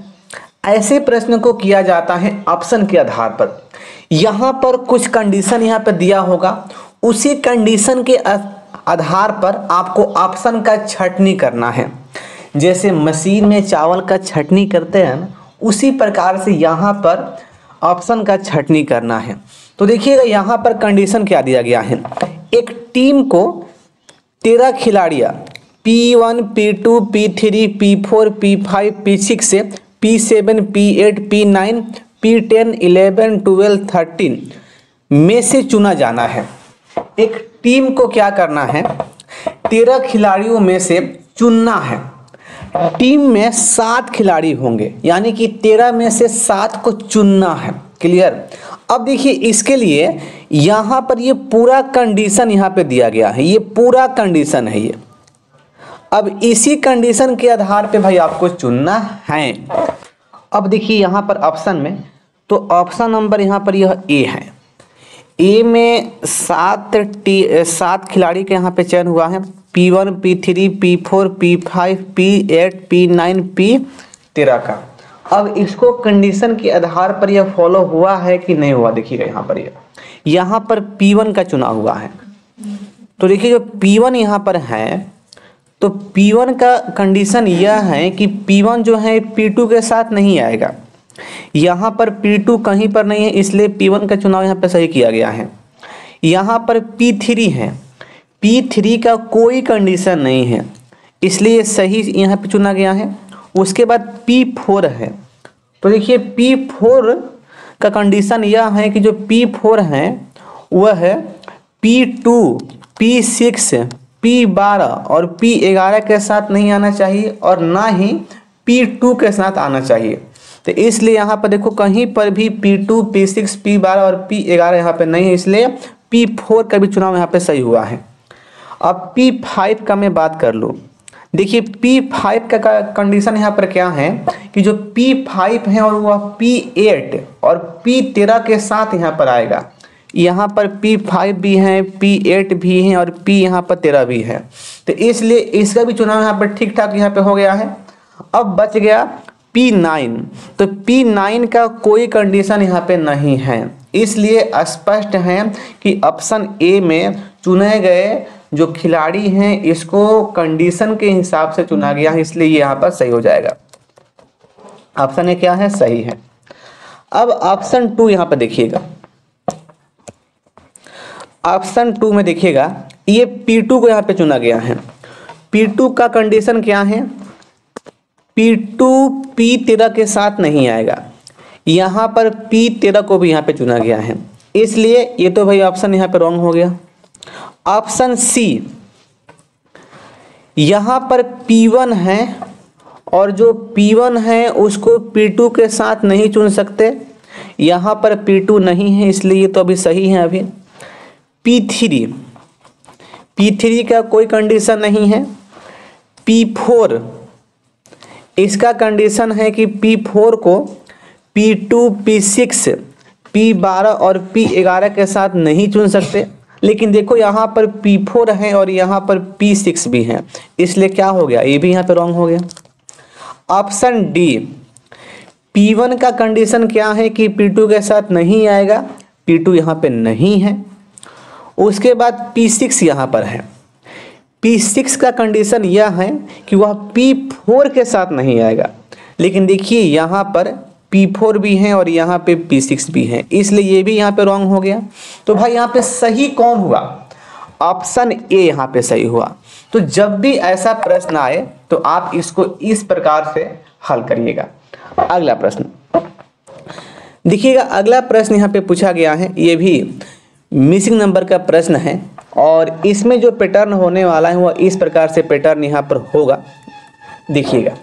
ऐसे प्रश्न को किया जाता है ऑप्शन के आधार पर। यहाँ पर कुछ कंडीशन यहाँ पर दिया होगा, उसी कंडीशन के आधार पर आपको ऑप्शन का छंटनी करना है। जैसे मशीन में चावल का छंटनी करते हैं ना, उसी प्रकार से यहाँ पर ऑप्शन का छंटनी करना है। तो देखिएगा यहाँ पर कंडीशन क्या दिया गया है, एक टीम को 13 खिलाड़ियाँ P1 P2 P3 P4 P5 P6 से P7 P8 P9 P10 11 12 13 में से चुना जाना है। एक टीम को क्या करना है, 13 खिलाड़ियों में से चुनना है। टीम में 7 खिलाड़ी होंगे, यानी कि 13 में से 7 को चुनना है। क्लियर। अब देखिए इसके लिए यहाँ पर ये पूरा कंडीशन यहाँ पे दिया गया है, ये पूरा कंडीशन है ये। अब इसी कंडीशन के आधार पे भाई आपको चुनना है। अब देखिए यहाँ पर ऑप्शन में, तो ऑप्शन नंबर यहाँ पर यह ए है। ए में 7 खिलाड़ी के यहाँ पे चयन हुआ है, P1 P3 P4 P5 P8 P9 P13 का। अब इसको कंडीशन के आधार पर यह फॉलो हुआ है कि नहीं हुआ, देखिएगा यहाँ पर P1 का चुना हुआ है। तो देखिए जो P1 यहाँ पर है, तो P1 का कंडीशन यह है कि P1 जो है P2 के साथ नहीं आएगा। यहाँ पर P2 कहीं पर नहीं है, इसलिए P1 का चुनाव यहाँ पर सही किया गया है। यहाँ पर P3 है, P3 का कोई कंडीशन नहीं है, इसलिए सही यहाँ पे चुना गया है। उसके बाद P4 है, तो देखिए P4 का कंडीशन यह है कि जो P4 है वह है P2 P6 P12 और P11 के साथ नहीं आना चाहिए और ना ही P2 के साथ आना चाहिए। तो इसलिए यहाँ पर देखो कहीं पर भी P2 P6 P12 और P11 यहाँ पे नहीं है, इसलिए P4 का भी चुनाव यहाँ पे सही हुआ है। अब P5 का मैं बात कर लूँ, देखिए P5 का कंडीशन यहाँ पर क्या है कि जो P5 है और वह P8 और P13 के साथ यहाँ पर आएगा। यहाँ पर P5 भी है, P8 भी है और P यहाँ पर 13 भी है, तो इसलिए इसका भी चुनाव यहाँ पर ठीक ठाक यहाँ पे हो गया है। अब बच गया P9, तो P9 का कोई कंडीशन यहाँ पे नहीं है, इसलिए स्पष्ट है कि ऑप्शन ए में चुने गए जो खिलाड़ी हैं इसको कंडीशन के हिसाब से चुना गया है, इसलिए ये यहाँ पर सही हो जाएगा। ऑप्शन ए क्या है, सही है। अब ऑप्शन 2 यहाँ पर देखिएगा, ऑप्शन 2 में देखिएगा ये P2 को यहाँ पे चुना गया है। P2 का कंडीशन क्या है, P2 P13 के साथ नहीं आएगा, यहाँ पर P13 को भी यहाँ पे चुना गया है, इसलिए ये तो भाई ऑप्शन यहाँ पे रॉन्ग हो गया। ऑप्शन सी, यहाँ पर P1 है और जो P1 है उसको P2 के साथ नहीं चुन सकते, यहाँ पर P2 नहीं है, इसलिए ये तो अभी सही है। अभी P3 का कोई कंडीशन नहीं है। P4 इसका कंडीशन है कि P4 को P2 P6 P12 और P11 के साथ नहीं चुन सकते, लेकिन देखो यहाँ पर P4 है और यहाँ पर P6 भी है, इसलिए क्या हो गया, ये भी यहाँ पे रॉन्ग हो गया। ऑप्शन डी, P1 का कंडीशन क्या है कि P2 के साथ नहीं आएगा, P2 यहाँ पे नहीं है। उसके बाद P6 यहाँ पर है, P6 का कंडीशन यह है कि वह P4 के साथ नहीं आएगा, लेकिन देखिए यहाँ पर P4 भी है और यहाँ पे P6 भी है, इसलिए ये भी यहाँ पे रॉन्ग हो गया। तो भाई यहाँ पे सही कौन हुआ? ऑप्शन ए यहाँ पे सही हुआ। तो जब भी ऐसा प्रश्न आए तो आप इसको इस प्रकार से हल करिएगा। अगला प्रश्न देखिएगा, अगला प्रश्न यहाँ पे पूछा गया है, ये भी मिसिंग नंबर का प्रश्न है और इसमें जो पैटर्न होने वाला है वह इस प्रकार से पैटर्न यहाँ पर होगा। देखिएगा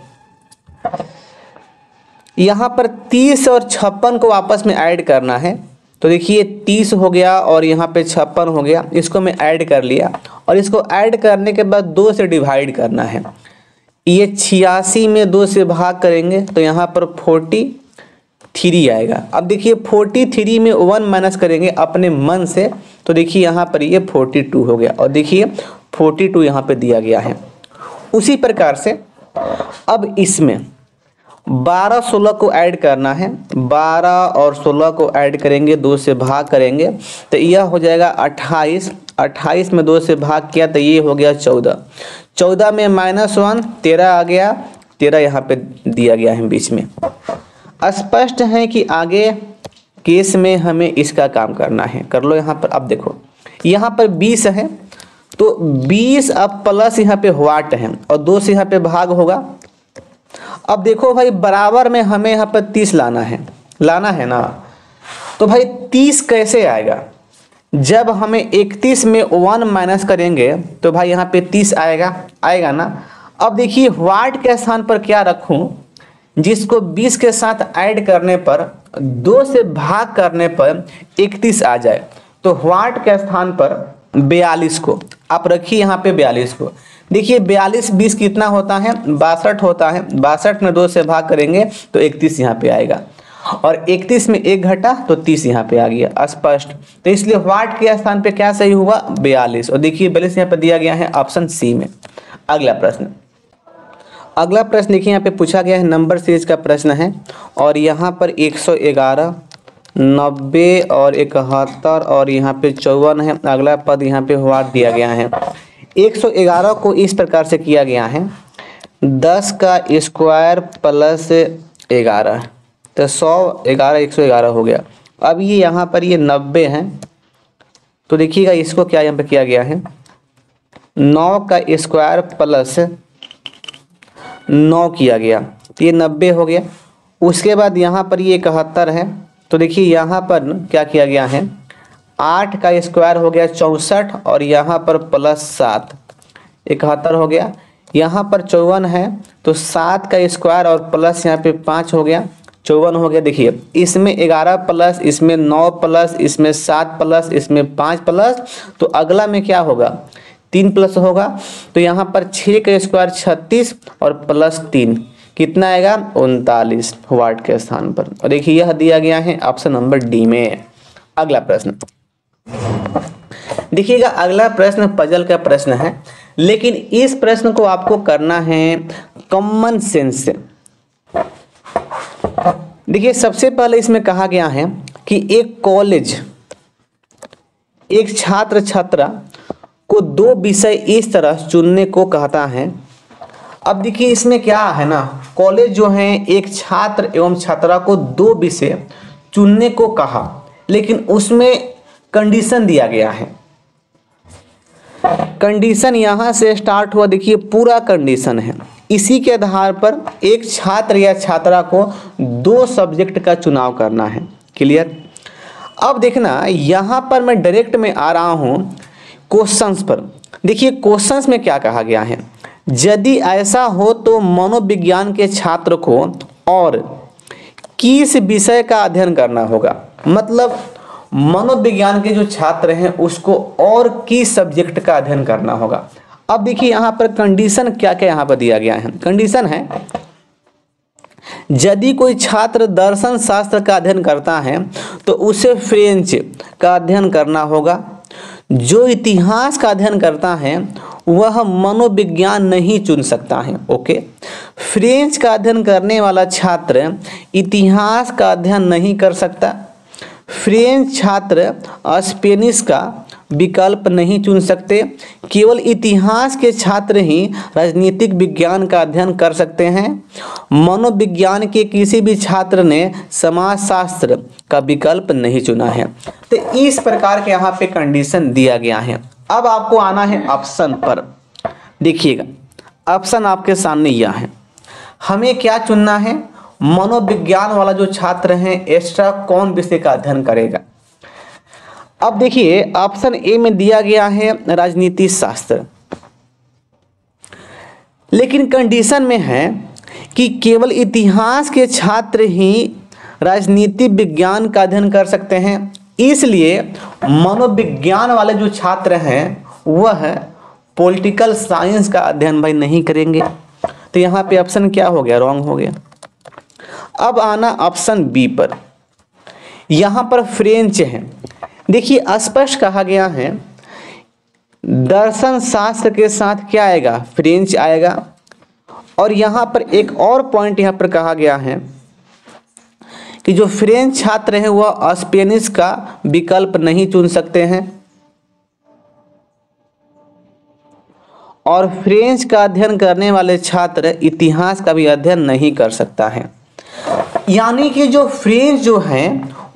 यहाँ पर 30 और 56 को आपस में ऐड करना है। तो देखिए 30 हो गया और यहाँ पे 56 हो गया, इसको मैं ऐड कर लिया और इसको ऐड करने के बाद 2 से डिवाइड करना है। ये 86 में 2 से भाग करेंगे तो यहाँ पर 43 आएगा। अब देखिए 43 में 1 माइनस करेंगे अपने मन से, तो देखिए यहाँ पर ये 42 हो गया और देखिए 42 यहाँ पे दिया गया है। उसी प्रकार से अब इसमें 12 16 को ऐड करना है। 12 और 16 को ऐड करेंगे, 2 से भाग करेंगे तो यह हो जाएगा 28। 28 में 2 से भाग किया तो ये हो गया 14। 14 में -1 13 आ गया, 13 यहाँ पे दिया गया है बीच में। स्पष्ट है कि आगे केस में हमें इसका काम करना है। कर लो यहाँ पर। अब देखो यहाँ पर 20 है तो 20 अब प्लस यहाँ पे व्हाट है और 2 से यहाँ पे भाग होगा। अब देखो भाई बराबर में हमें यहाँ पर 30 लाना है ना। तो भाई 30 कैसे आएगा? जब हमें 31 में 1 माइनस करेंगे तो भाई यहाँ पे 30 आएगा ना। अब देखिए व्हाट के स्थान पर क्या रखूं जिसको 20 के साथ ऐड करने पर 2 से भाग करने पर 31 आ जाए। तो व्हाट के स्थान पर 42 को आप रखिए यहाँ पे 42 को। देखिए 42 20 कितना होता है? 62 होता है। 62 में 2 से भाग करेंगे तो 31 यहाँ पे आएगा और 31 में 1 घटा तो 30 यहाँ पे आ गया। स्पष्ट। तो इसलिए व्हाट के स्थान पे क्या सही हुआ? 42। और देखिए 42 यहाँ पे दिया गया है ऑप्शन सी में। अगला प्रश्न देखिए यहाँ पे पूछा गया है, नंबर सीरीज का प्रश्न है और यहाँ पर 111 90 और 71 और यहाँ पे 54 है। अगला पद यहाँ पे व्हाट दिया गया है। 111 को इस प्रकार से किया गया है 10 का स्क्वायर प्लस 11 तो 111 111 हो गया। अब ये यहाँ पर ये 90 है तो देखिएगा इसको क्या यहाँ पे किया गया है 9 का स्क्वायर प्लस 9 किया गया तो ये 90 हो गया। उसके बाद यहाँ पर ये 71 है तो देखिए यहाँ पर क्या किया गया है 8 का स्क्वायर हो गया 64 और यहाँ पर प्लस 7 71 हो गया। यहाँ पर 54 है तो 7 का स्क्वायर और प्लस यहाँ पे 5 हो गया 54 हो गया। देखिए इसमें 11 प्लस, इसमें 9 प्लस, इसमें 7 प्लस, इसमें 5 प्लस, तो अगला में क्या होगा 3 प्लस होगा। तो यहाँ पर 6 का स्क्वायर 36 और प्लस 3 कितना आएगा 39 वाट के स्थान पर। और देखिए यह दिया गया है ऑप्शन नंबर डी में। अगला प्रश्न देखिएगा, अगला प्रश्न पजल का प्रश्न है, लेकिन इस प्रश्न को आपको करना है कॉमन सेंस से। देखिए सबसे पहले इसमें कहा गया है कि एक कॉलेज एक छात्र छात्रा को 2 विषय इस तरह चुनने को कहता है। अब देखिए इसमें क्या है ना, कॉलेज जो है एक छात्र एवं छात्रा को 2 विषय चुनने को कहा, लेकिन उसमें कंडीशन दिया गया है। कंडीशन यहां से स्टार्ट हुआ, देखिए पूरा कंडीशन है। इसी के आधार पर एक छात्र या छात्रा को 2 सब्जेक्ट का चुनाव करना है। क्लियर। अब देखना यहां पर मैं डायरेक्ट में आ रहा हूं क्वेश्चंस पर। देखिए क्वेश्चंस में क्या कहा गया है, यदि ऐसा हो तो मनोविज्ञान के छात्र को और किस विषय का अध्ययन करना होगा। मतलब मनोविज्ञान के जो छात्र हैं उसको और किस सब्जेक्ट का अध्ययन करना होगा। अब देखिए यहाँ पर कंडीशन क्या क्या यहाँ पर दिया गया है। कंडीशन है यदि कोई छात्र दर्शन शास्त्र का अध्ययन करता है तो उसे फ्रेंच का अध्ययन करना होगा। जो इतिहास का अध्ययन करता है वह मनोविज्ञान नहीं चुन सकता है। ओके, फ्रेंच का अध्ययन करने वाला छात्र इतिहास का अध्ययन नहीं कर सकता। फ्रेंच छात्र स्पेनिश का, विकल्प नहीं चुन सकते। केवल इतिहास के छात्र ही राजनीतिक विज्ञान का अध्ययन कर सकते हैं। मनोविज्ञान के किसी भी छात्र ने समाजशास्त्र का विकल्प नहीं चुना है। तो इस प्रकार के यहाँ पे कंडीशन दिया गया है। अब आपको आना है ऑप्शन पर। देखिएगा ऑप्शन आपके सामने यह है। हमें क्या चुनना है? मनोविज्ञान वाला जो छात्र है एक्स्ट्रा कौन विषय का अध्ययन करेगा? अब देखिए ऑप्शन ए में दिया गया है राजनीति शास्त्र, लेकिन कंडीशन में है कि केवल इतिहास के छात्र ही राजनीति विज्ञान का अध्ययन कर सकते हैं। इसलिए मनोविज्ञान वाले जो छात्र हैं वह पॉलिटिकल साइंस का अध्ययन भाई नहीं करेंगे। तो यहाँ पे ऑप्शन क्या हो गया? रॉन्ग हो गया। अब आना ऑप्शन बी पर। यहाँ पर फ्रेंच है। देखिए स्पष्ट कहा गया है दर्शन शास्त्र के साथ क्या आएगा? फ्रेंच आएगा। और यहाँ पर एक और पॉइंट यहाँ पर कहा गया है कि जो फ्रेंच छात्र हैं वह स्पेनिश का विकल्प नहीं चुन सकते हैं और फ्रेंच का अध्ययन करने वाले छात्र इतिहास का भी अध्ययन नहीं कर सकता है। यानी कि जो फ्रेंच जो है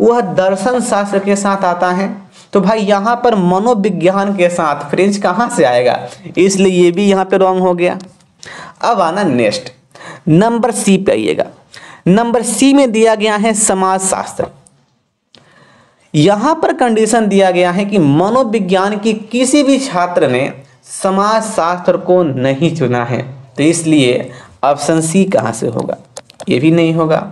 वह दर्शन शास्त्र के साथ आता है। तो भाई यहाँ पर मनोविज्ञान के साथ फ्रेंच कहाँ से आएगा? इसलिए ये भी यहाँ पे रॉन्ग हो गया। अब आना नेक्स्ट नंबर सी पे आइएगा। नंबर सी में दिया गया है समाजशास्त्र। यहाँ पर कंडीशन दिया गया है कि मनोविज्ञान की किसी भी छात्र ने समाजशास्त्र को नहीं चुना है। तो इसलिए ऑप्शन सी कहाँ से होगा? ये भी नहीं होगा।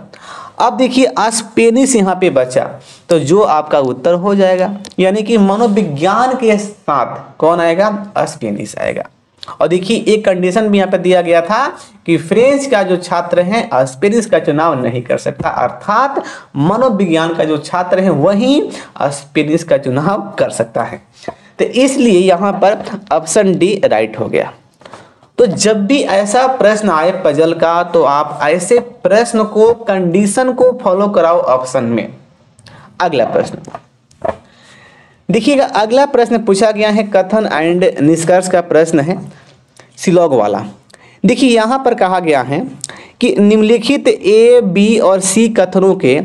अब देखिए स्पेनिश यहाँ पे बचा, तो जो आपका उत्तर हो जाएगा, यानी कि मनोविज्ञान के साथ कौन आएगा? स्पेनिश आएगा। और देखिए एक कंडीशन भी यहाँ पे दिया गया था कि फ्रेंच का जो छात्र है स्पेनिश का चुनाव नहीं कर सकता, अर्थात मनोविज्ञान का जो छात्र है वही स्पेनिश का चुनाव कर सकता है। तो इसलिए यहाँ पर ऑप्शन डी राइट हो गया। तो जब भी ऐसा प्रश्न आए पजल का तो आप ऐसे प्रश्न को कंडीशन को फॉलो कराओ ऑप्शन में। अगला प्रश्न देखिएगा। अगला प्रश्न पूछा गया है कथन एंड निष्कर्ष का प्रश्न है, सिलॉग वाला। देखिए यहाँ पर कहा गया है कि निम्नलिखित ए, बी और सी कथनों के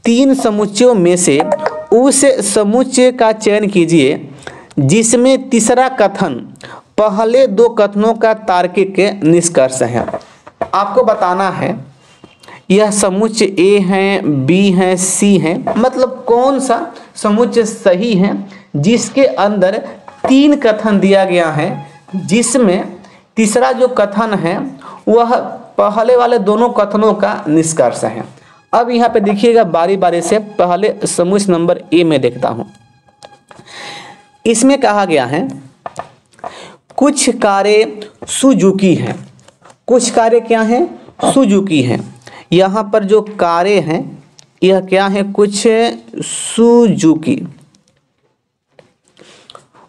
3 समुच्चयों में से उस समुच्चय का चयन कीजिए जिसमें तीसरा कथन पहले 2 कथनों का तार्किक निष्कर्ष है। आपको बताना है यह समुच्चय ए है, बी है, सी है, मतलब कौन सा समुच्चय सही है जिसके अंदर 3 कथन दिया गया है जिसमें तीसरा जो कथन है वह पहले वाले दोनों कथनों का निष्कर्ष है। अब यहाँ पे देखिएगा बारी बारी से, पहले समुच्चय नंबर ए में देखता हूँ। इसमें कहा गया है कुछ कारें सुजुकी हैं। कुछ कारें क्या हैं? सुजुकी हैं। यहाँ पर जो कारें हैं यह क्या है? कुछ सुजुकी।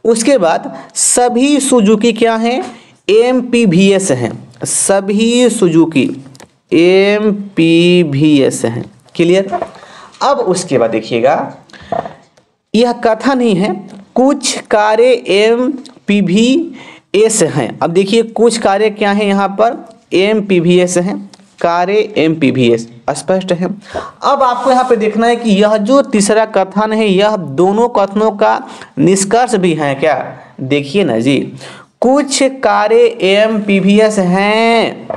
उसके बाद सभी सुजुकी क्या हैं? MPVS हैं। सभी सुजुकी MPVS हैं। क्लियर? अब उसके बाद देखिएगा यह कथन ही है कुछ कारें MPVS हैं। अब देखिए कुछ कारें क्या हैं? यहाँ पर MPVS हैं। कारें MPVS स्पष्ट है। अब आपको यहाँ पे देखना है कि यह जो तीसरा कथन है यह दोनों कथनों का निष्कर्ष भी है क्या? देखिए ना जी, कुछ कारें MPVS हैं।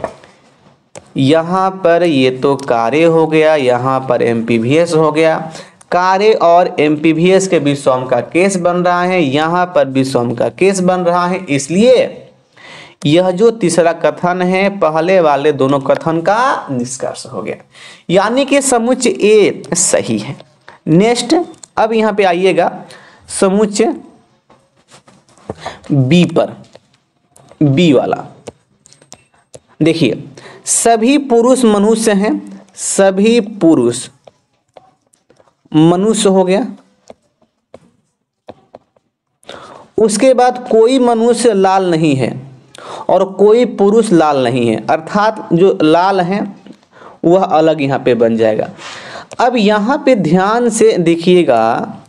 यहाँ पर ये तो कारें हो गया, यहाँ पर MPVS हो गया। कारें और MPVS के बीच सॉम का केस बन रहा है, यहाँ पर भी सॉम का केस बन रहा है। इसलिए यह जो तीसरा कथन है पहले वाले दोनों कथन का निष्कर्ष हो गया, यानी कि समुच्चय ए सही है। नेक्स्ट अब यहाँ पे आइएगा समुच्चय बी पर। बी वाला देखिए सभी पुरुष मनुष्य हैं। सभी पुरुष मनुष्य हो गया। उसके बाद कोई मनुष्य लाल नहीं है और कोई पुरुष लाल नहीं है, अर्थात जो लाल है वह अलग यहाँ पे बन जाएगा। अब यहाँ पे ध्यान से देखिएगा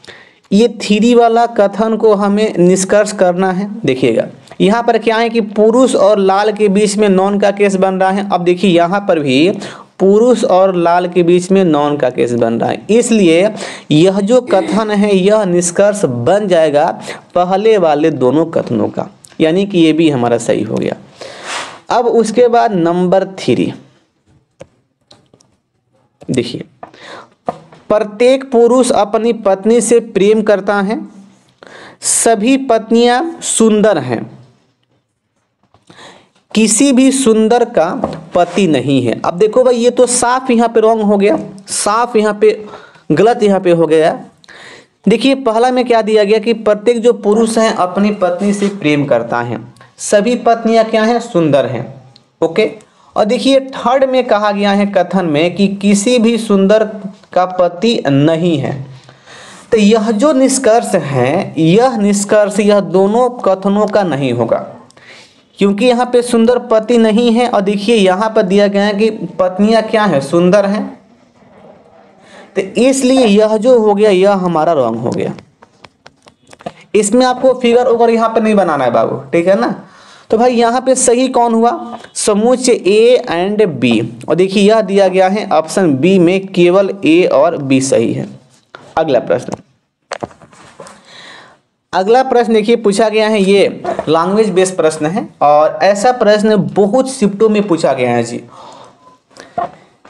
ये थ्री वाला कथन को हमें निष्कर्ष करना है। देखिएगा यहाँ पर क्या है कि पुरुष और लाल के बीच में नॉन का केस बन रहा है। अब देखिए यहाँ पर भी पुरुष और लाल के बीच में नॉन का केस बन रहा है, इसलिए यह जो कथन है यह निष्कर्ष बन जाएगा पहले वाले दोनों कथनों का, यानी कि ये भी हमारा सही हो गया। अब उसके बाद नंबर 3 देखिए, प्रत्येक पुरुष अपनी पत्नी से प्रेम करता है, सभी पत्नियां सुंदर हैं, किसी भी सुंदर का पति नहीं है। अब देखो भाई ये तो साफ यहाँ पे रॉन्ग हो गया, साफ यहाँ पे गलत यहाँ पे हो गया। देखिए पहला में क्या दिया गया कि प्रत्येक जो पुरुष है अपनी पत्नी से प्रेम करता है, सभी पत्नियां क्या हैं, सुंदर हैं। ओके, और देखिए थर्ड में कहा गया है कथन में कि किसी भी सुंदर का पति नहीं है। तो यह जो निष्कर्ष है यह निष्कर्ष यह दोनों कथनों का नहीं होगा, क्योंकि यहाँ पे सुंदर पति नहीं है और देखिए यहाँ पर दिया गया है कि पत्नियां क्या है, सुंदर हैं। तो इसलिए यह जो हो गया यह हमारा रॉन्ग हो गया। इसमें आपको फिगर वगैरह यहाँ पे नहीं बनाना है बाबू, ठीक है ना। तो भाई यहाँ पे सही कौन हुआ, समुच्चय ए एंड बी। और देखिए यह दिया गया है ऑप्शन बी में केवल ए और बी सही है। अगला प्रश्न, अगला प्रश्न देखिए पूछा गया है, ये लैंग्वेज बेस्ड प्रश्न है और ऐसा प्रश्न बहुत शिफ्टों में पूछा गया है जी।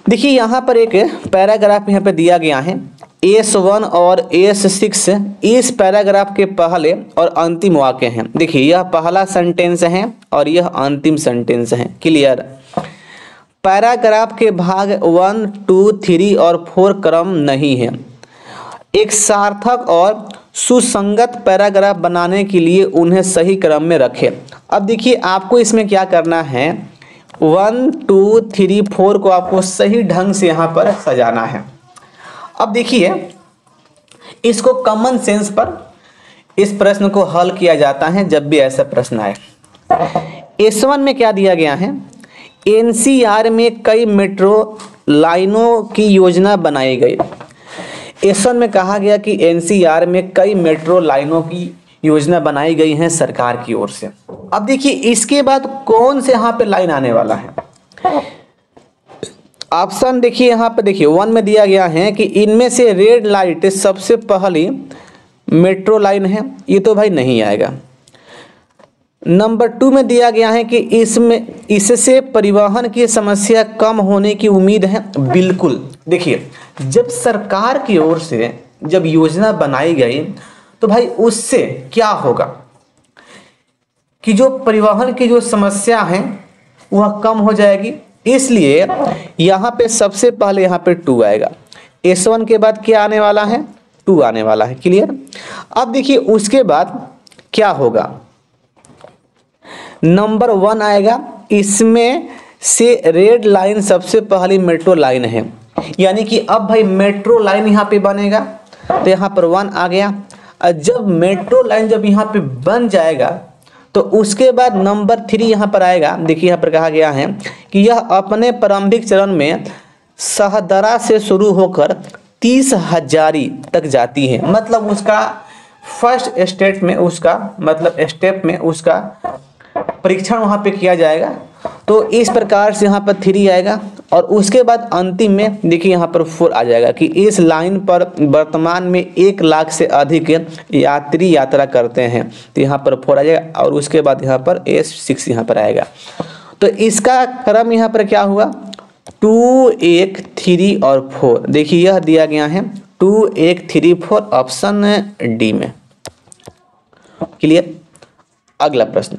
देखिए यहाँ पर एक पैराग्राफ यहाँ पे दिया गया है S1 और S6, इस पैराग्राफ के पहले और अंतिम वाक्य हैं। देखिए यह पहला सेंटेंस है और यह अंतिम सेंटेंस है। क्लियर। पैराग्राफ के भाग 1, 2, 3 और 4 क्रम नहीं है। एक सार्थक और सुसंगत पैराग्राफ बनाने के लिए उन्हें सही क्रम में रखें। अब देखिए आपको इसमें क्या करना है, 1, 2, 3, 4 को आपको सही ढंग से यहाँ पर सजाना है। अब देखिए इसको कॉमन सेंस पर इस प्रश्न को हल किया जाता है जब भी ऐसा प्रश्न आए। S1 में क्या दिया गया है, NCR में कई मेट्रो लाइनों की योजना बनाई गई। S1 में कहा गया कि NCR में कई मेट्रो लाइनों की योजना बनाई गई है सरकार की ओर से। अब देखिए इसके बाद कौन से यहाँ पे लाइन आने वाला है, ऑप्शन देखिए यहाँ पे देखिए 1 में दिया गया है कि इनमें से रेड लाइट सबसे पहली मेट्रो लाइन है, ये तो भाई नहीं आएगा। नंबर 2 में दिया गया है कि इससे परिवहन की समस्या कम होने की उम्मीद है। बिल्कुल, देखिए जब सरकार की ओर से जब योजना बनाई गई तो भाई उससे क्या होगा कि जो परिवहन की जो समस्या है वह कम हो जाएगी, इसलिए यहाँ पे सबसे पहले यहाँ पे 2 आएगा। S1 के बाद क्या आने वाला है, 2 आने वाला है। क्लियर। अब देखिए उसके बाद क्या होगा, नंबर 1 आएगा, इसमें से रेड लाइन सबसे पहली मेट्रो लाइन है, यानी कि अब भाई मेट्रो लाइन यहाँ पे बनेगा तो यहाँ पर 1 आ गया। और जब मेट्रो लाइन जब यहाँ पे बन जाएगा तो उसके बाद नंबर 3 यहाँ पर आएगा। देखिए यहाँ पर कहा गया है कि यह अपने प्रारंभिक चरण में सहदरा से शुरू होकर 30,000 तक जाती है। मतलब उसका फर्स्ट स्टेप में उसका परीक्षण वहाँ पे किया जाएगा। तो इस प्रकार से यहाँ पर 3 आएगा और उसके बाद अंतिम में देखिए यहाँ पर 4 आ जाएगा कि इस लाइन पर वर्तमान में 1 लाख से अधिक यात्री यात्रा करते हैं, तो यहाँ पर 4 आ जाएगा और उसके बाद यहाँ पर S6 यहाँ पर आएगा। तो इसका क्रम यहाँ पर क्या हुआ, 2, 1, 3 और 4। देखिए यह दिया गया है 2, 1, 3, 4 ऑप्शन डी में। क्लियर। अगला प्रश्न,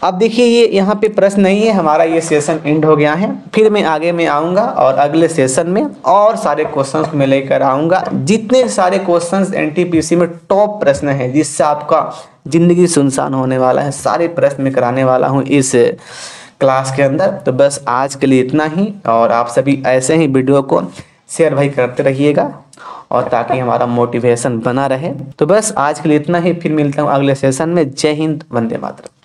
अब देखिए ये यहाँ पे प्रश्न नहीं है, हमारा ये सेशन एंड हो गया है। फिर मैं आगे में आऊँगा और अगले सेशन में और सारे क्वेश्चंस में लेकर आऊँगा। जितने सारे क्वेश्चंस NTPC में टॉप प्रश्न है जिससे आपका ज़िंदगी सुनसान होने वाला है, सारे प्रश्न में कराने वाला हूँ इस क्लास के अंदर। तो बस आज के लिए इतना ही, और आप सभी ऐसे ही वीडियो को शेयर भाई करते रहिएगा और ताकि हमारा मोटिवेशन बना रहे। तो बस आज के लिए इतना ही, फिर मिलता हूँ अगले सेशन में। जय हिंद, वंदे मातरम।